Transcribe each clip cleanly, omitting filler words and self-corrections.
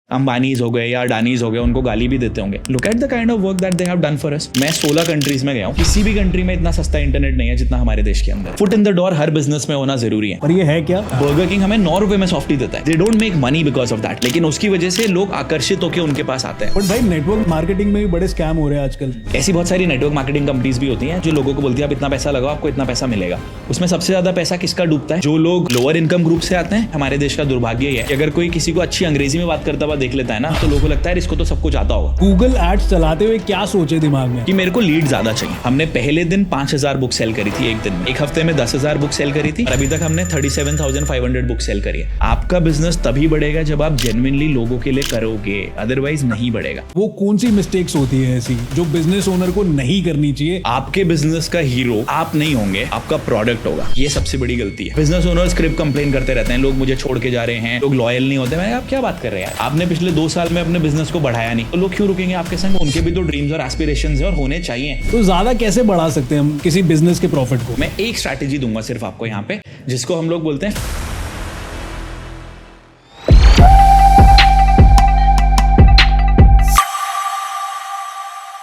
अंबानीज हो गए या अडानीज हो गए, उनको गाली भी देते होंगे। Look at the kind of work that they have done for us. मैं 16 कंट्रीज में गया हूँ, किसी भी कंट्री में इतना सस्ता इंटरनेट नहीं है जितना हमारे देश के अंदर। Foot in the door her business में होना जरूरी है। और ये है क्या? बर्गर किंग हमें 9 रुपए में सॉफ्टी देता है। दे don't make money because of that, लेकिन उसकी वजह से लोग आकर्षित होकर उनके पास आते हैं। बट भाई नेटवर्क मार्केटिंग में भी बड़े स्कैम हो रहे हैं आजकल। ऐसी बहुत सारी नेटवर्क मार्केटिंग कंपनीज भी होती हैं जो लोगों को बोलती है आप इतना पैसा लगाओ, आपको इतना पैसा मिलेगा। उसमें सबसे ज्यादा पैसा किसका डूबता है? जो लोग लोअर इनकम ग्रुप से आते हैं। हमारे देश का दुर्भाग्य ये है कि अगर कोई किसी को अच्छी अंग्रेजी में बात करता हुआ देख लेता है ना, तो लोगों को लगता है इसको तो सब कुछ आता होगा। गूगल एड्स चलाते हुए क्या सोचे दिमाग में कि मेरे को लीड ज्यादा चाहिए। हमने पहले दिन 5000 बुक सेल करी थी एक दिन में, एक हफ्ते में 10,000 बुक सेल करी थी, और अभी तक हमने 37,500 बुक सेल करी है। आपका बिजनेस तभी बढ़ेगा जब आप जेन्युइनली लोगों के लिए करोगे, अदरवाइज नहीं बढ़ेगा। वो कौन सी मिस्टेक्स होती है ऐसी जो बिजनेस ओनर को नहीं करनी चाहिए? आपके बिजनेस का हीरो आप नहीं होंगे, आपका प्रोडक्ट होगा। ये सबसे बड़ी गलती है। बिजनेस ओनर स्क्रिप्ट कंप्लेन करते रहते हैं, लोग मुझे छोड़ के जा रहे हैं, लोग लॉयल नहीं होते। मैंने आप क्या बात कर रहे हैं? आपने पिछले 2 साल में अपने बिजनेस को बढ़ाया नहीं, तो लोग क्यों रुकेंगे आपके संग? उनके भी तो ड्रीम्स और एस्पिरेशंस हैं और होने चाहिए। तो ज्यादा कैसे बढ़ा सकते हैं हम किसी बिजनेस के प्रॉफिट को? मैं एक स्ट्रैटेजी दूंगा सिर्फ आपको यहाँ पे, जिसको हम लोग बोलते हैं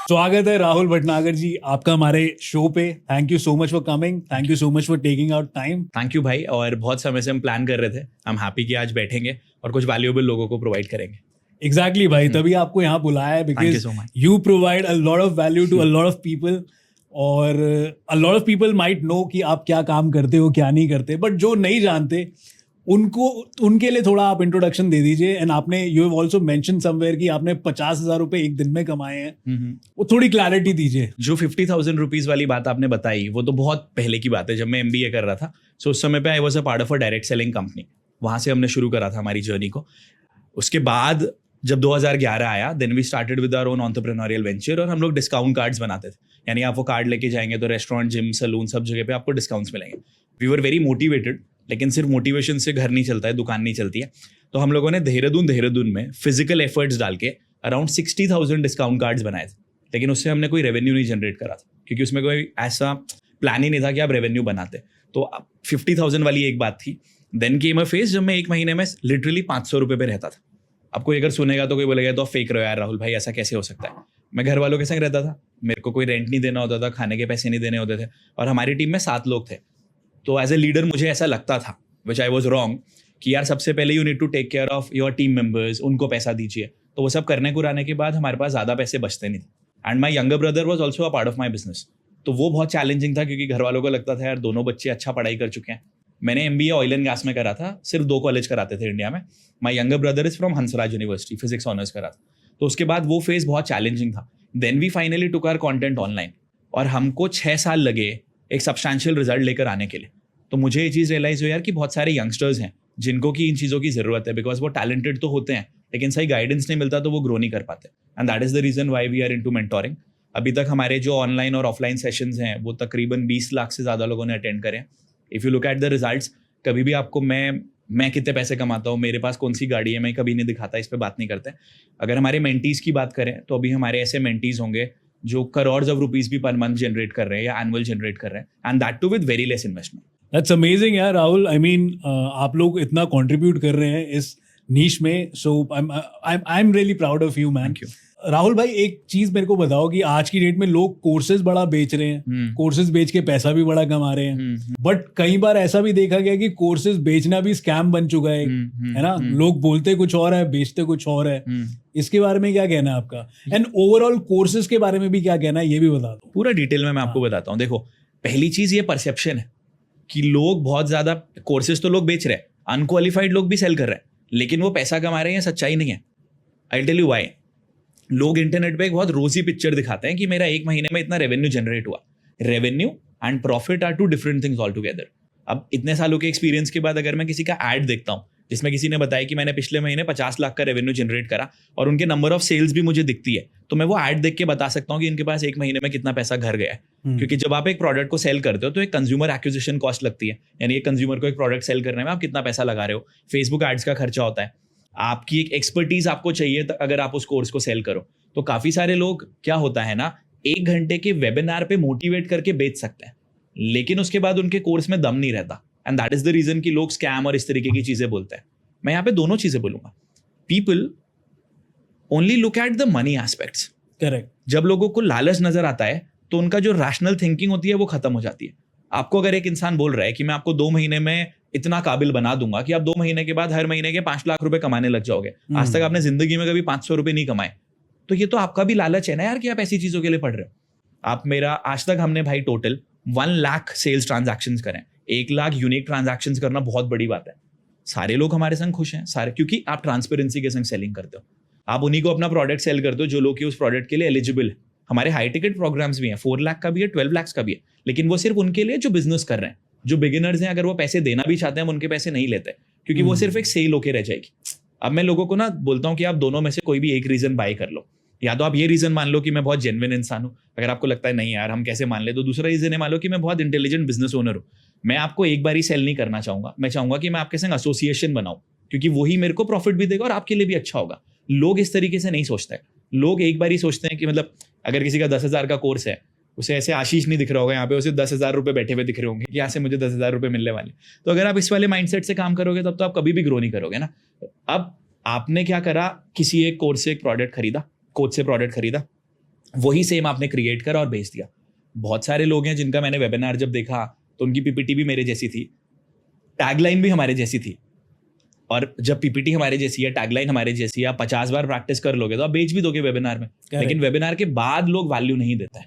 स्वागत है राहुल भटनागर जी आपका हमारे शो पे। Thank you so much for coming, thank you so much for taking out time. Thank you भाई, और बहुत समय से हम प्लान कर रहे थे। आई एम हैप्पी कि आज बैठेंगे और कुछ वैल्यूएबल लोगों को प्रोवाइड करेंगे। एग्जैक्टली भाई, तभी आपको यहाँ बुलाया है Thank you because so much. You provide a lot of value to a lot of people, और a lot of people might know कि आप क्या काम करते हो क्या नहीं करते, बट जो नहीं जानते उनको उनके लिए थोड़ा आप इंट्रोडक्शन दे दीजिए। एंड आपने you have also mention somewhere कि आपने 50,000 रुपए एक दिन में कमाए हैं, वो थोड़ी क्लैरिटी दीजिए। जो 50,000 रुपीज वाली बात आपने बताई, वो तो बहुत पहले की बात है, जब मैं MBA कर रहा था। सो उस समय पे I was a part of a direct selling company. वहां से हमने शुरू करा था हमारी जर्नी को। उसके बाद जब 2011 आया, then we started with our own entrepreneurial venture, और हम लोग डिस्काउंट कार्ड्स बनाते थे। यानी आप वो कार्ड लेके जाएंगे तो रेस्टोरेंट, जिम, सलून, सब जगह पे आपको डिस्काउंट्स मिलेंगे। वी वर वेरी मोटिवेटेड, लेकिन सिर्फ मोटिवेशन से घर नहीं चलता है, दुकान नहीं चलती है। तो हम लोगों ने देहरादून में फिजिकल एफर्ट्स डाल के अराउंड 60,000 डिस्काउंट कार्ड्स बनाए थे। लेकिन उससे हमने कोई रेवेन्यू नहीं जनरेट करा था, क्योंकि उसमें कोई ऐसा प्लान ही नहीं था कि आप रेवेन्यू बनाते। तो 50,000 वाली एक बात थी। देन केम अ फेज जब मैं एक महीने में लिटरली 500 रुपये पे रहता था। आपको अगर सुनेगा तो कोई बोलेगा तो आप फेक रहे हो यार राहुल भाई, ऐसा कैसे हो सकता है? मैं घर वालों के संग रहता था, मेरे को कोई रेंट नहीं देना होता था, खाने के पैसे नहीं देने होते थे, और हमारी टीम में 7 लोग थे। तो एज ए लीडर मुझे ऐसा लगता था, विच आई वॉज रॉन्ग, कि यार सबसे पहले you need to take care of your team members, उनको पैसा दीजिए। तो वो सब करने कुराने के बाद हमारे पास ज़्यादा पैसे बचते नहीं थे। And my younger brother was also a part of my business. तो वो बहुत चैलेंजिंग था, क्योंकि घर वालों को लगता था यार दोनों बच्चे अच्छा पढ़ाई कर चुके हैं। मैंने MBA ऑयल एंड गैस में करा था, सिर्फ 2 कॉलेज कराते थे इंडिया में। My younger brother is from Hansraj university, physics honours करा था। तो उसके बाद वो फेज बहुत चैलेंजिंग था। Then we finally took our content online, और हमको 6 साल लगे एक सब्सटैंशियल रिजल्ट लेकर आने के लिए। तो मुझे ये चीज़ रियलाइज हुई यार कि बहुत सारे यंगस्टर्स हैं जिनको कि इन चीज़ों की ज़रूरत है, बिकॉज वो टैलेंटेड तो होते हैं, लेकिन सही गाइडेंस नहीं मिलता तो वो ग्रो नहीं कर पाते। And that is the reason why we are into mentoring. अभी तक हमारे जो ऑनलाइन और ऑफलाइन सेशंस हैं वो तकरीबन 20 लाख से ज़्यादा लोगों ने अटेंड करे। If you look at the results, कभी भी आपको मैं कितने पैसे कमाता हूँ, मेरे पास कौन सी गाड़ी है, मैं कभी नहीं दिखाता, इस पर बात नहीं करते। अगर हमारे मेंटीज की बात करें तो अभी हमारे ऐसे मेंटीज होंगे जो करोड़ ऑफ रुपीज भी पर मंथ जनरेट कर रहे हैं या एनुअल जनरेट कर रहे हैं, and that too with very less investment. That's amazing यार राहुल। आई मीन आप लोग इतना कंट्रीब्यूट कर रहे हैं इस नीश में, so I am really proud of you man. Thank you. Rahul भाई, एक चीज मेरे को बताओ कि आज की डेट में लोग कोर्सेज बड़ा बेच रहे हैं, कोर्सेज बेच के पैसा भी बड़ा कमा रहे हैं, बट कई बार ऐसा भी देखा गया कि कोर्सेज बेचना भी स्कैम बन चुका है ना? लोग बोलते कुछ और है, बेचते कुछ और है। इसके बारे में क्या कहना है आपका? एंड ओवरऑल कोर्सेज के बारे में भी क्या कहना है, ये भी बता दो पूरा डिटेल में। मैं आपको बताता हूँ। देखो, पहली चीज ये परसेप्शन है कि लोग बहुत ज्यादा कोर्सेज तो लोग बेच रहे हैं, अनक्वालिफाइड लोग भी सेल कर रहे हैं, लेकिन वो पैसा कमा रहे हैं, सच्चाई नहीं है। I tell you why. लोग इंटरनेट पे एक बहुत रोजी पिक्चर दिखाते हैं कि मेरा एक महीने में इतना रेवेन्यू जनरेट हुआ। Revenue and profit are two different things all together. अब इतने सालों के एक्सपीरियंस के बाद अगर मैं किसी का एड देखता हूँ जिसमें किसी ने बताया कि मैंने पिछले महीने 50 लाख का रेवेन्यू जनरेट करा, और उनके नंबर ऑफ सेल्स भी मुझे दिखती है, तो मैं वो एड देख के बता सकता हूँ कि इनके पास एक महीने में कितना पैसा घर गया है। क्योंकि जब आप एक प्रोडक्ट को सेल करते हो तो एक कंज्यूमर एक्विजिशन कॉस्ट लगती है, यानी एक कंज्यूमर को एक प्रोडक्ट सेल करने में आप कितना पैसा लगा रहे हो। फेसबुक एड्स का खर्चा होता है, आपकी एक एक्सपर्टीज आपको चाहिए अगर आप उस कोर्स को सेल करो। तो काफी सारे लोग, क्या होता है ना, 1 घंटे के वेबिनार पे मोटिवेट करके बेच सकते हैं, लेकिन उसके बाद उनके कोर्स में दम नहीं रहता। And that is the reason कि लोग स्कैम और इस तरीके की चीजें बोलते हैं। मैं यहाँ पे दोनों चीजें बोलूंगा। People only look at the money aspects. Correct. जब लोगों को लालच नजर आता है तो उनका जो रैशनल थिंकिंग होती है वो खत्म हो जाती है। आपको अगर एक इंसान बोल रहा है कि मैं आपको 2 महीने में इतना काबिल बना दूंगा कि आप 2 महीने के बाद हर महीने के 5 लाख रुपए कमाने लग जाओगे, आज तक आपने जिंदगी में कभी 500 रुपए नहीं कमाए, तो ये तो आपका भी लालच है ना यार कि आप ऐसी चीजों के लिए पढ़ रहे हो। आप मेरा आज तक हमने भाई टोटल 1 लाख सेल्स ट्रांजैक्शंस करें, 1 लाख यूनिक ट्रांजैक्शंस करना बहुत बड़ी बात है। सारे लोग हमारे संग खुश हैं सारे, क्योंकि आप ट्रांसपेरेंसी के संग सेलिंग करते हो। आप उन्हीं को अपना प्रोडक्ट सेल करते हो जो लोग कि उस प्रोडक्ट के लिए एलिजिबल है। हमारे हाई टिकट प्रोग्राम्स भी हैं, 4 लाख का भी है, 12 लाख का भी है, लेकिन वो सिर्फ उनके लिए जो बिजनेस कर रहे हैं, जो बिगिनर्स हैं। अगर वो पैसे देना भी चाहते हैं हम उनके पैसे नहीं लेते, क्योंकि वो सिर्फ एक सेल होके रह जाएगी। अब मैं लोगों को ना बोलता हूँ कि आप दोनों में से कोई भी एक रीजन बाय कर लो। या तो आप ये रीजन मान लो कि मैं बहुत जेन्युइन इंसान हूँ, अगर आपको लगता है नहीं यार हम कैसे मान ले, तो दूसरा रीजन है मान लो कि मैं बहुत इंटेलिजेंट बिजनेस ओनर हूँ। मैं आपको एक बार ही सेल नहीं करना चाहूंगा, मैं चाहूंगा कि मैं आपके संग एसोसिएशन बनाऊं, क्योंकि वही मेरे को प्रॉफिट भी देगा और आपके लिए भी अच्छा होगा। लोग इस तरीके से नहीं सोचते। लोग एक बार ही सोचते हैं कि मतलब अगर किसी का 10,000 का कोर्स है, उसे ऐसे आशीष नहीं दिख रहा होगा यहाँ पे, उसे 10,000 रुपए बैठे हुए दिख रहे होंगे कि यहाँ से मुझे 10,000 रुपए मिलने वाले। तो अगर आप इस वाले माइंडसेट से काम करोगे तब तो आप कभी भी ग्रो नहीं करोगे ना। अब आपने क्या करा, किसी एक कोर्स से एक प्रोडक्ट खरीदा, कोच से प्रोडक्ट खरीदा, वही सेम आपने क्रिएट करा और बेच दिया। बहुत सारे लोग हैं जिनका मैंने वेबिनार जब देखा तो उनकी पीपीटी भी मेरे जैसी थी, टैगलाइन भी हमारे जैसी थी। और जब पीपीटी हमारे जैसी है, टैगलाइन हमारे जैसी है, आप 50 बार प्रैक्टिस कर लोगे तो आप बेच भी दोगे वेबिनार में। लेकिन वेबिनार के बाद लोग वैल्यू नहीं देते हैं,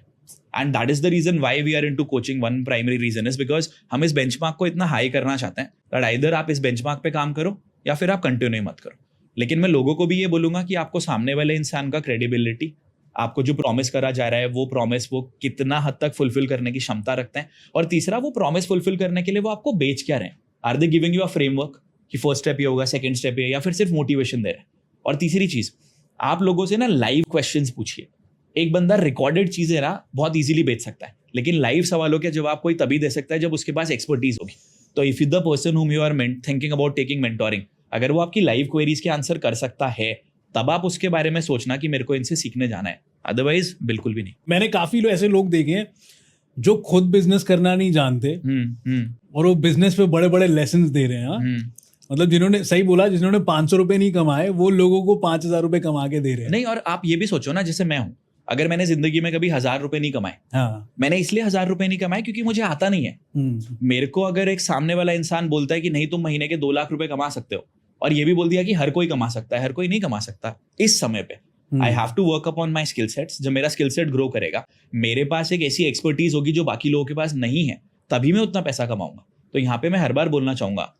and that is the reason why we are into coaching. One primary reason is because हम इस बेंचमार्क को इतना हाई करना चाहते हैं दैट आइदर आप इस बेंचमार्क पे काम करो या फिर आप कंटिन्यू मत करो। लेकिन मैं लोगों को भी ये बोलूंगा कि आपको सामने वाले इंसान का क्रेडिबिलिटी, आपको जो प्रॉमिस करा जा रहा है वो प्रॉमिस वो कितना हद तक फुलफिल करने की क्षमता रखते हैं, और तीसरा वो प्रॉमिस फुलफिल करने के लिए वो आपको बेच क्या रहे हैं। Are they giving you a framework कि फर्स्ट स्टेप ये होगा, सेकंड स्टेप ये, या फिर सिर्फ मोटिवेशन दे रहे हैं। और तीसरी चीज, आप लोगों से ना लाइव क्वेश्चंस पूछिए। एक बंदा रिकॉर्डेड चीजें ना बहुत इजीली बेच सकता है, लेकिन लाइव सवालों के जवाब कोई तभी दे सकता है जब उसके पास एक्सपर्टीज होगी। तो if you the person whom you are thinking about taking mentoring, अगर वो आपकी लाइव क्वेरीज के आंसर कर सकता है तब आप उसके बारे में सोचना कि मेरे को इनसे सीखने जाना है, अदरवाइज बिल्कुल भी नहीं। मैंने काफी ऐसे लोग देखे हैं जो खुद बिजनेस करना नहीं जानते और वो बिजनेस पे बड़े बड़े लेसन दे रहे हैं। मतलब जिन्होंने, सही बोला, जिन्होंने 500 रुपए नहीं कमाए वो लोगों को 5,000 रुपए कमा के दे रहे हैं। नहीं, और आप ये भी सोचो ना, जैसे मैं हूं, अगर मैंने जिंदगी में कभी 1,000 रुपए नहीं कमाए, हाँ, मैंने इसलिए 1,000 रुपए नहीं कमाए क्योंकि मुझे आता नहीं है। मेरे को अगर एक सामने वाला इंसान बोलता है कि नहीं तुम महीने के 2 लाख रुपए कमा सकते हो, और ये भी बोल दिया कि हर कोई कमा सकता है, हर कोई नहीं कमा सकता इस समय पे, I have to work upon my skill sets. जब मेरा स्किल सेट ग्रो करेगा, मेरे पास एक ऐसी एक्सपर्टीज होगी जो बाकी लोगों के पास नहीं है, तभी मैं उतना पैसा कमाऊंगा। तो यहाँ पे मैं हर बार बोलना चाहूंगा,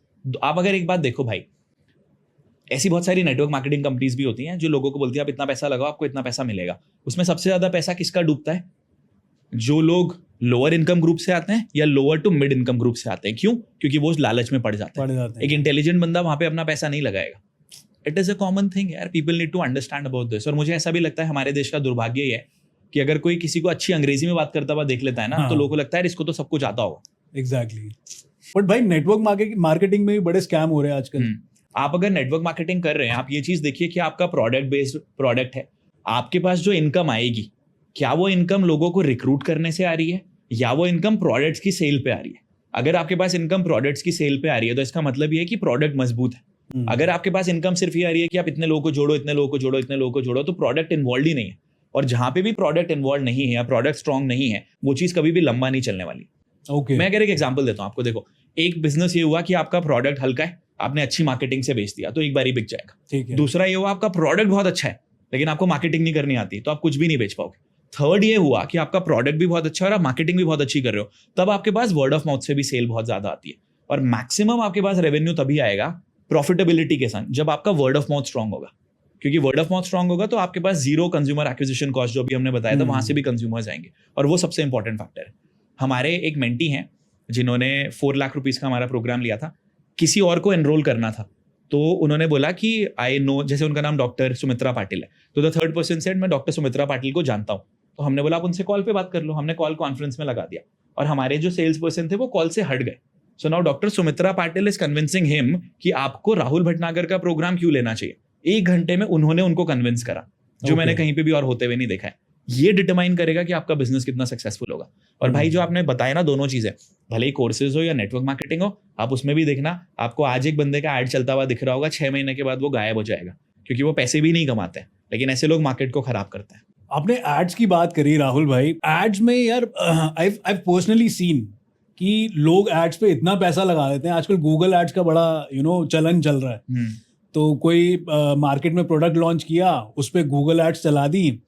आप अगर एक बात देखो भाई, ऐसी बहुत सारी नेटवर्क मार्केटिंग कंपनीज भी होती हैं जो लोगों को बोलती है आप इतना पैसा लगाओ आपको इतना पैसा मिलेगा। उसमें सबसे ज्यादा पैसा किसका डूबता है? जो लोग लोअर इनकम ग्रुप से आते हैं या lower to mid income group से आते हैं। क्यों? क्योंकि वो लालच में पड़ जाते हैं। एक इंटेलिजेंट बंदा वहां पे अपना पैसा नहीं लगाएगा। It is a common thing यार, people need to understand about this. और मुझे ऐसा भी लगता है हमारे देश का दुर्भाग्य ही है कि अगर कोई किसी को अच्छी अंग्रेजी में बात करता हुआ देख लेता है ना, तो लोगों को लगता है इसको तो सब कुछ आता होगा। एग्जैक्टली। बट भाई नेटवर्क मार्केटिंग में भी बड़े स्कैम हो रहे हैं आजकल। आप अगर नेटवर्क मार्केटिंग कर रहे हैं, आप ये चीज देखिए कि आपका प्रोडक्ट बेस्ड प्रोडक्ट है, आपके पास जो इनकम आएगी, क्या वो इनकम लोगों को रिक्रूट करने से आ रही है या वो इनकम प्रोडक्ट्स की सेल पे आ रही है? अगर आपके पास इनकम प्रोडक्ट्स की सेल पे आ रही है तो इसका मतलब ये है कि प्रोडक्ट मजबूत है। अगर आपके पास इनकम सिर्फ ये आ रही है कि आप इतने लोगों को जोड़ो, इतने लोगों को जोड़ो, इतने लोगों को जोड़ो, तो प्रोडक्ट इन्वॉल्व ही नहीं है। और जहां पे भी प्रोडक्ट इन्वॉल्व नहीं है या प्रोडक्ट स्ट्रॉन्ग नहीं है, वो चीज कभी भी लंबा नहीं चलने वाली। मैं अगर एक एग्जांपल देता हूं आपको, देखो एक बिजनेस ये हुआ कि आपका प्रोडक्ट हल्का है, आपने अच्छी मार्केटिंग से बेच दिया तो एक बार ही बिक जाएगा। ठीक है। दूसरा ये हुआ आपका प्रोडक्ट बहुत अच्छा है लेकिन आपको मार्केटिंग नहीं करनी आती तो आप कुछ भी नहीं बेच पाओगे। थर्ड ये हुआ कि आपका प्रोडक्ट भी बहुत अच्छा है और आप मार्केटिंग भी बहुत अच्छी कर रहे हो, तब आपके पास वर्ड ऑफ माउथ से भी सेल बहुत ज्यादा आती है। और मैक्सिमम आपके पास रेवेन्यू तभी आएगा प्रॉफिटेबिलिटी के साथ जब आपका वर्ड ऑफ माउथ स्ट्रांग होगा। क्योंकि वर्ड ऑफ माउथ स्ट्रांग होगा तो आपके पास जीरो कंज्यूमर एक्विजिशन कॉस्ट जो भी हमने बताया था, वहां से भी कंज्यूमर्स आएंगे और वो सबसे इंपॉर्टेंट फैक्टर है। हमारे एक मेंटी हैं जिन्होंने 4 लाख रुपीज का हमारा प्रोग्राम लिया था, किसी और को एनरोल करना था, तो उन्होंने बोला कि आई नो, जैसे उनका नाम डॉक्टर सुमित्रा पाटिल है, तो द थर्ड पर्सन सेड मैं डॉक्टर सुमित्रा पाटिल को जानता हूँ। तो हमने बोला आप उनसे कॉल पे बात कर लो। हमने कॉल कॉन्फ्रेंस में लगा दिया और हमारे जो सेल्स पर्सन थे वो कॉल से हट गए। So now doctor Sumitra Patil is convincing him कि आपको राहुल भटनागर का प्रोग्राम क्यों लेना चाहिए। 1 घंटे में उन्होंने उनको कन्विंस करा, जो मैंने कहीं पे भी और होते हुए नहीं देखा है। ये डिटरमाइन करेगा कि आपका बिजनेस कितना सक्सेसफुल होगा। और भाई जो आपने बताया ना, दोनों चीजें, भले ही कोर्सेज हो या नेटवर्क मार्केटिंग हो, आप उसमें भी देखना, आपको आज एक बंदे का ऐड चलता हुआ दिख रहा होगा, 6 महीने के बाद वो गायब हो जाएगा क्योंकि वो पैसे भी नहीं कमाते हैं। लेकिन ऐसे लोग मार्केट को खराब करते हैं। आपने एड्स की बात करी राहुल भाई, एड्स में यार आई पर्सनली सीन कि लोग एड्स पे इतना पैसा लगा देते हैं। आजकल गूगल एड्स का बड़ा चलन चल रहा है। तो कोई मार्केट में प्रोडक्ट लॉन्च किया, उस पर गूगल एड्स चला दी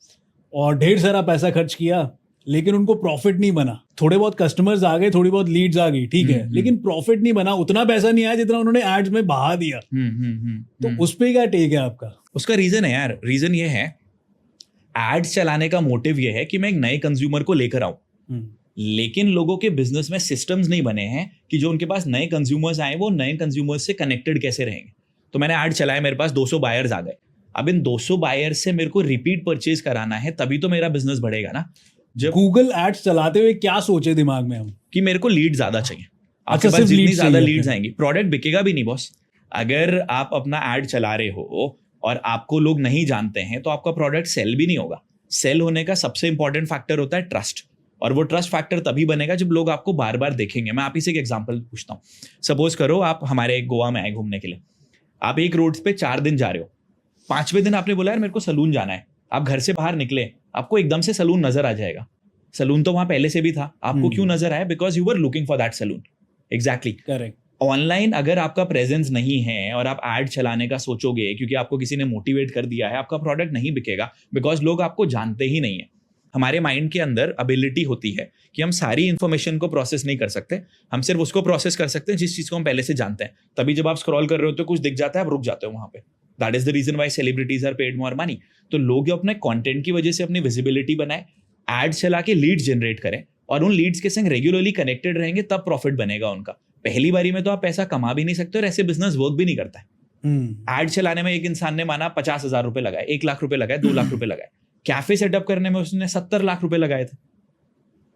और ढेर सारा पैसा खर्च किया, लेकिन उनको प्रॉफिट नहीं बना। थोड़े बहुत कस्टमर्स आ गए, थोड़ी बहुत लीड्स आ गई, ठीक है, लेकिन प्रॉफिट नहीं बना, उतना पैसा नहीं आया जितना उन्होंने एड्स में बहा दिया। तो उस पे क्या टेक है आपका? उसका रीजन है यार, रीजन ये है, एड्स चलाने का मोटिव ये है कि मैं एक नए कंज्यूमर को लेकर आऊं, लेकिन लोगों के बिजनेस में सिस्टम्स नहीं बने हैं कि जो उनके पास नए कंज्यूमर्स आए वो नए कंज्यूमर्स से कनेक्टेड कैसे रहेंगे। तो मैंने ऐड चलाया, मेरे पास 200 बायर्स आ गए। अब इन 200 बायर्स से मेरे को रिपीट परचेज कराना है, तभी तो मेरा बिजनेस बढ़ेगा ना। जब गूगल एड्स चलाते हुए क्या सोचे दिमाग में हम कि मेरे को लीड ज्यादा चाहिए। आपके पास जितनी ज्यादा लीड्स आएंगी, प्रोडक्ट बिकेगा भी नहीं बॉस। अगर आप अपना ऐड चला रहे हो और आपको लोग नहीं जानते हैं तो आपका प्रोडक्ट सेल भी नहीं होगा। सेल होने का सबसे इंपॉर्टेंट फैक्टर होता है ट्रस्ट, और वो ट्रस्ट फैक्टर तभी बनेगा जब लोग आपको बार बार देखेंगे। मैं आप ही से एक एग्जांपल पूछता हूँ। सपोज करो आप हमारे गोवा में आए घूमने के लिए, आप एक रोड पे 4 दिन जा रहे हो, 5वें दिन आपने बोला यार मेरे को सलून जाना है। आप घर से बाहर निकले, आपको एकदम से सलून नजर आ जाएगा। सलून तो वहां पहले से भी था, आपको क्यों नजर आया? Because you were looking for that salon. Exactly correct. Online अगर आपका प्रेजेंस नहीं है और आप एड चलाने का सोचोगे क्योंकि आपको किसी ने मोटिवेट कर दिया है, आपका प्रोडक्ट नहीं बिकेगा, बिकॉज लोग आपको जानते ही नहीं है। हमारे माइंड के अंदर एबिलिटी होती है कि हम सारी इंफॉर्मेशन को प्रोसेस नहीं कर सकते, हम सिर्फ उसको प्रोसेस कर सकते हैं जिस चीज को हम पहले से जानते हैं। तभी जब आप स्क्रॉल कर रहे हो तो कुछ दिख जाता है, आप रुक जाते हो वहां पे। That is the reason why celebrities are paid more money. तो लोग अपने कंटेंट की वजह से अपनी विजिबिलिटी बनाए, एड चला के लीड जनरेट करें और उन लीड्स के संग रेगुलरली कनेक्टेड रहेंगे, तब प्रॉफिट बनेगा उनका। पहली बारी में तो आप पैसा कमा भी नहीं सकते और ऐसे बिजनेस वर्क भी नहीं करता है। एड चलाने में एक इंसान ने माना 50,000 रुपए लगाए, 1 लाख रुपए लगाए, 2 लाख रुपए लगाए। कैफे सेटअप करने में उसने 70 लाख रुपए लगाए थे,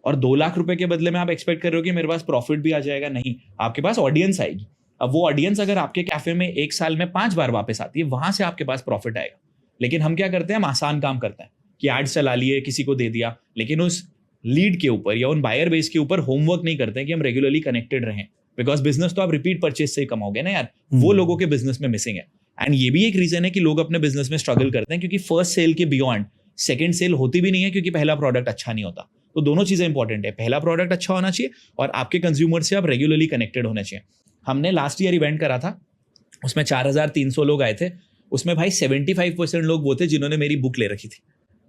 और 2 लाख रुपए के बदले में आप एक्सपेक्ट कर रहे हो कि मेरे पास प्रॉफिट भी आ जाएगा। नहीं, आपके पास ऑडियंस आएगी। अब वो ऑडियंस अगर आपके कैफे में 1 साल में 5 बार वापस आती है, वहां से आपके पास प्रॉफिट आएगा। लेकिन हम क्या करते हैं, हम आसान काम करते हैं कि एड्स चला लिए, किसी को दे दिया, लेकिन उस लीड के ऊपर या उन बायर बेस के ऊपर होमवर्क नहीं करते हैं कि हम रेगुलरली कनेक्टेड रहें। बिकॉज बिजनेस तो आप रिपीट परचेज से ही कमाओगे ना यार, वो लोगों के बिजनेस में मिसिंग है। एंड ये भी एक रीजन है कि लोग अपने बिजनेस में स्ट्रगल करते हैं, क्योंकि फर्स्ट सेल के बियॉन्ड सेकंड सेल होती भी नहीं है, क्योंकि पहला प्रोडक्ट अच्छा नहीं होता। तो दोनों चीजें इंपॉर्टेंट है, पहला प्रोडक्ट अच्छा होना चाहिए और आपके कंज्यूमर से आप रेगुलरली कनेक्टेड होने चाहिए। हमने लास्ट ईयर इवेंट करा था, उसमें 4,300 लोग आए थे। उसमें भाई 75% लोग वो थे जिन्होंने मेरी बुक ले रखी थी।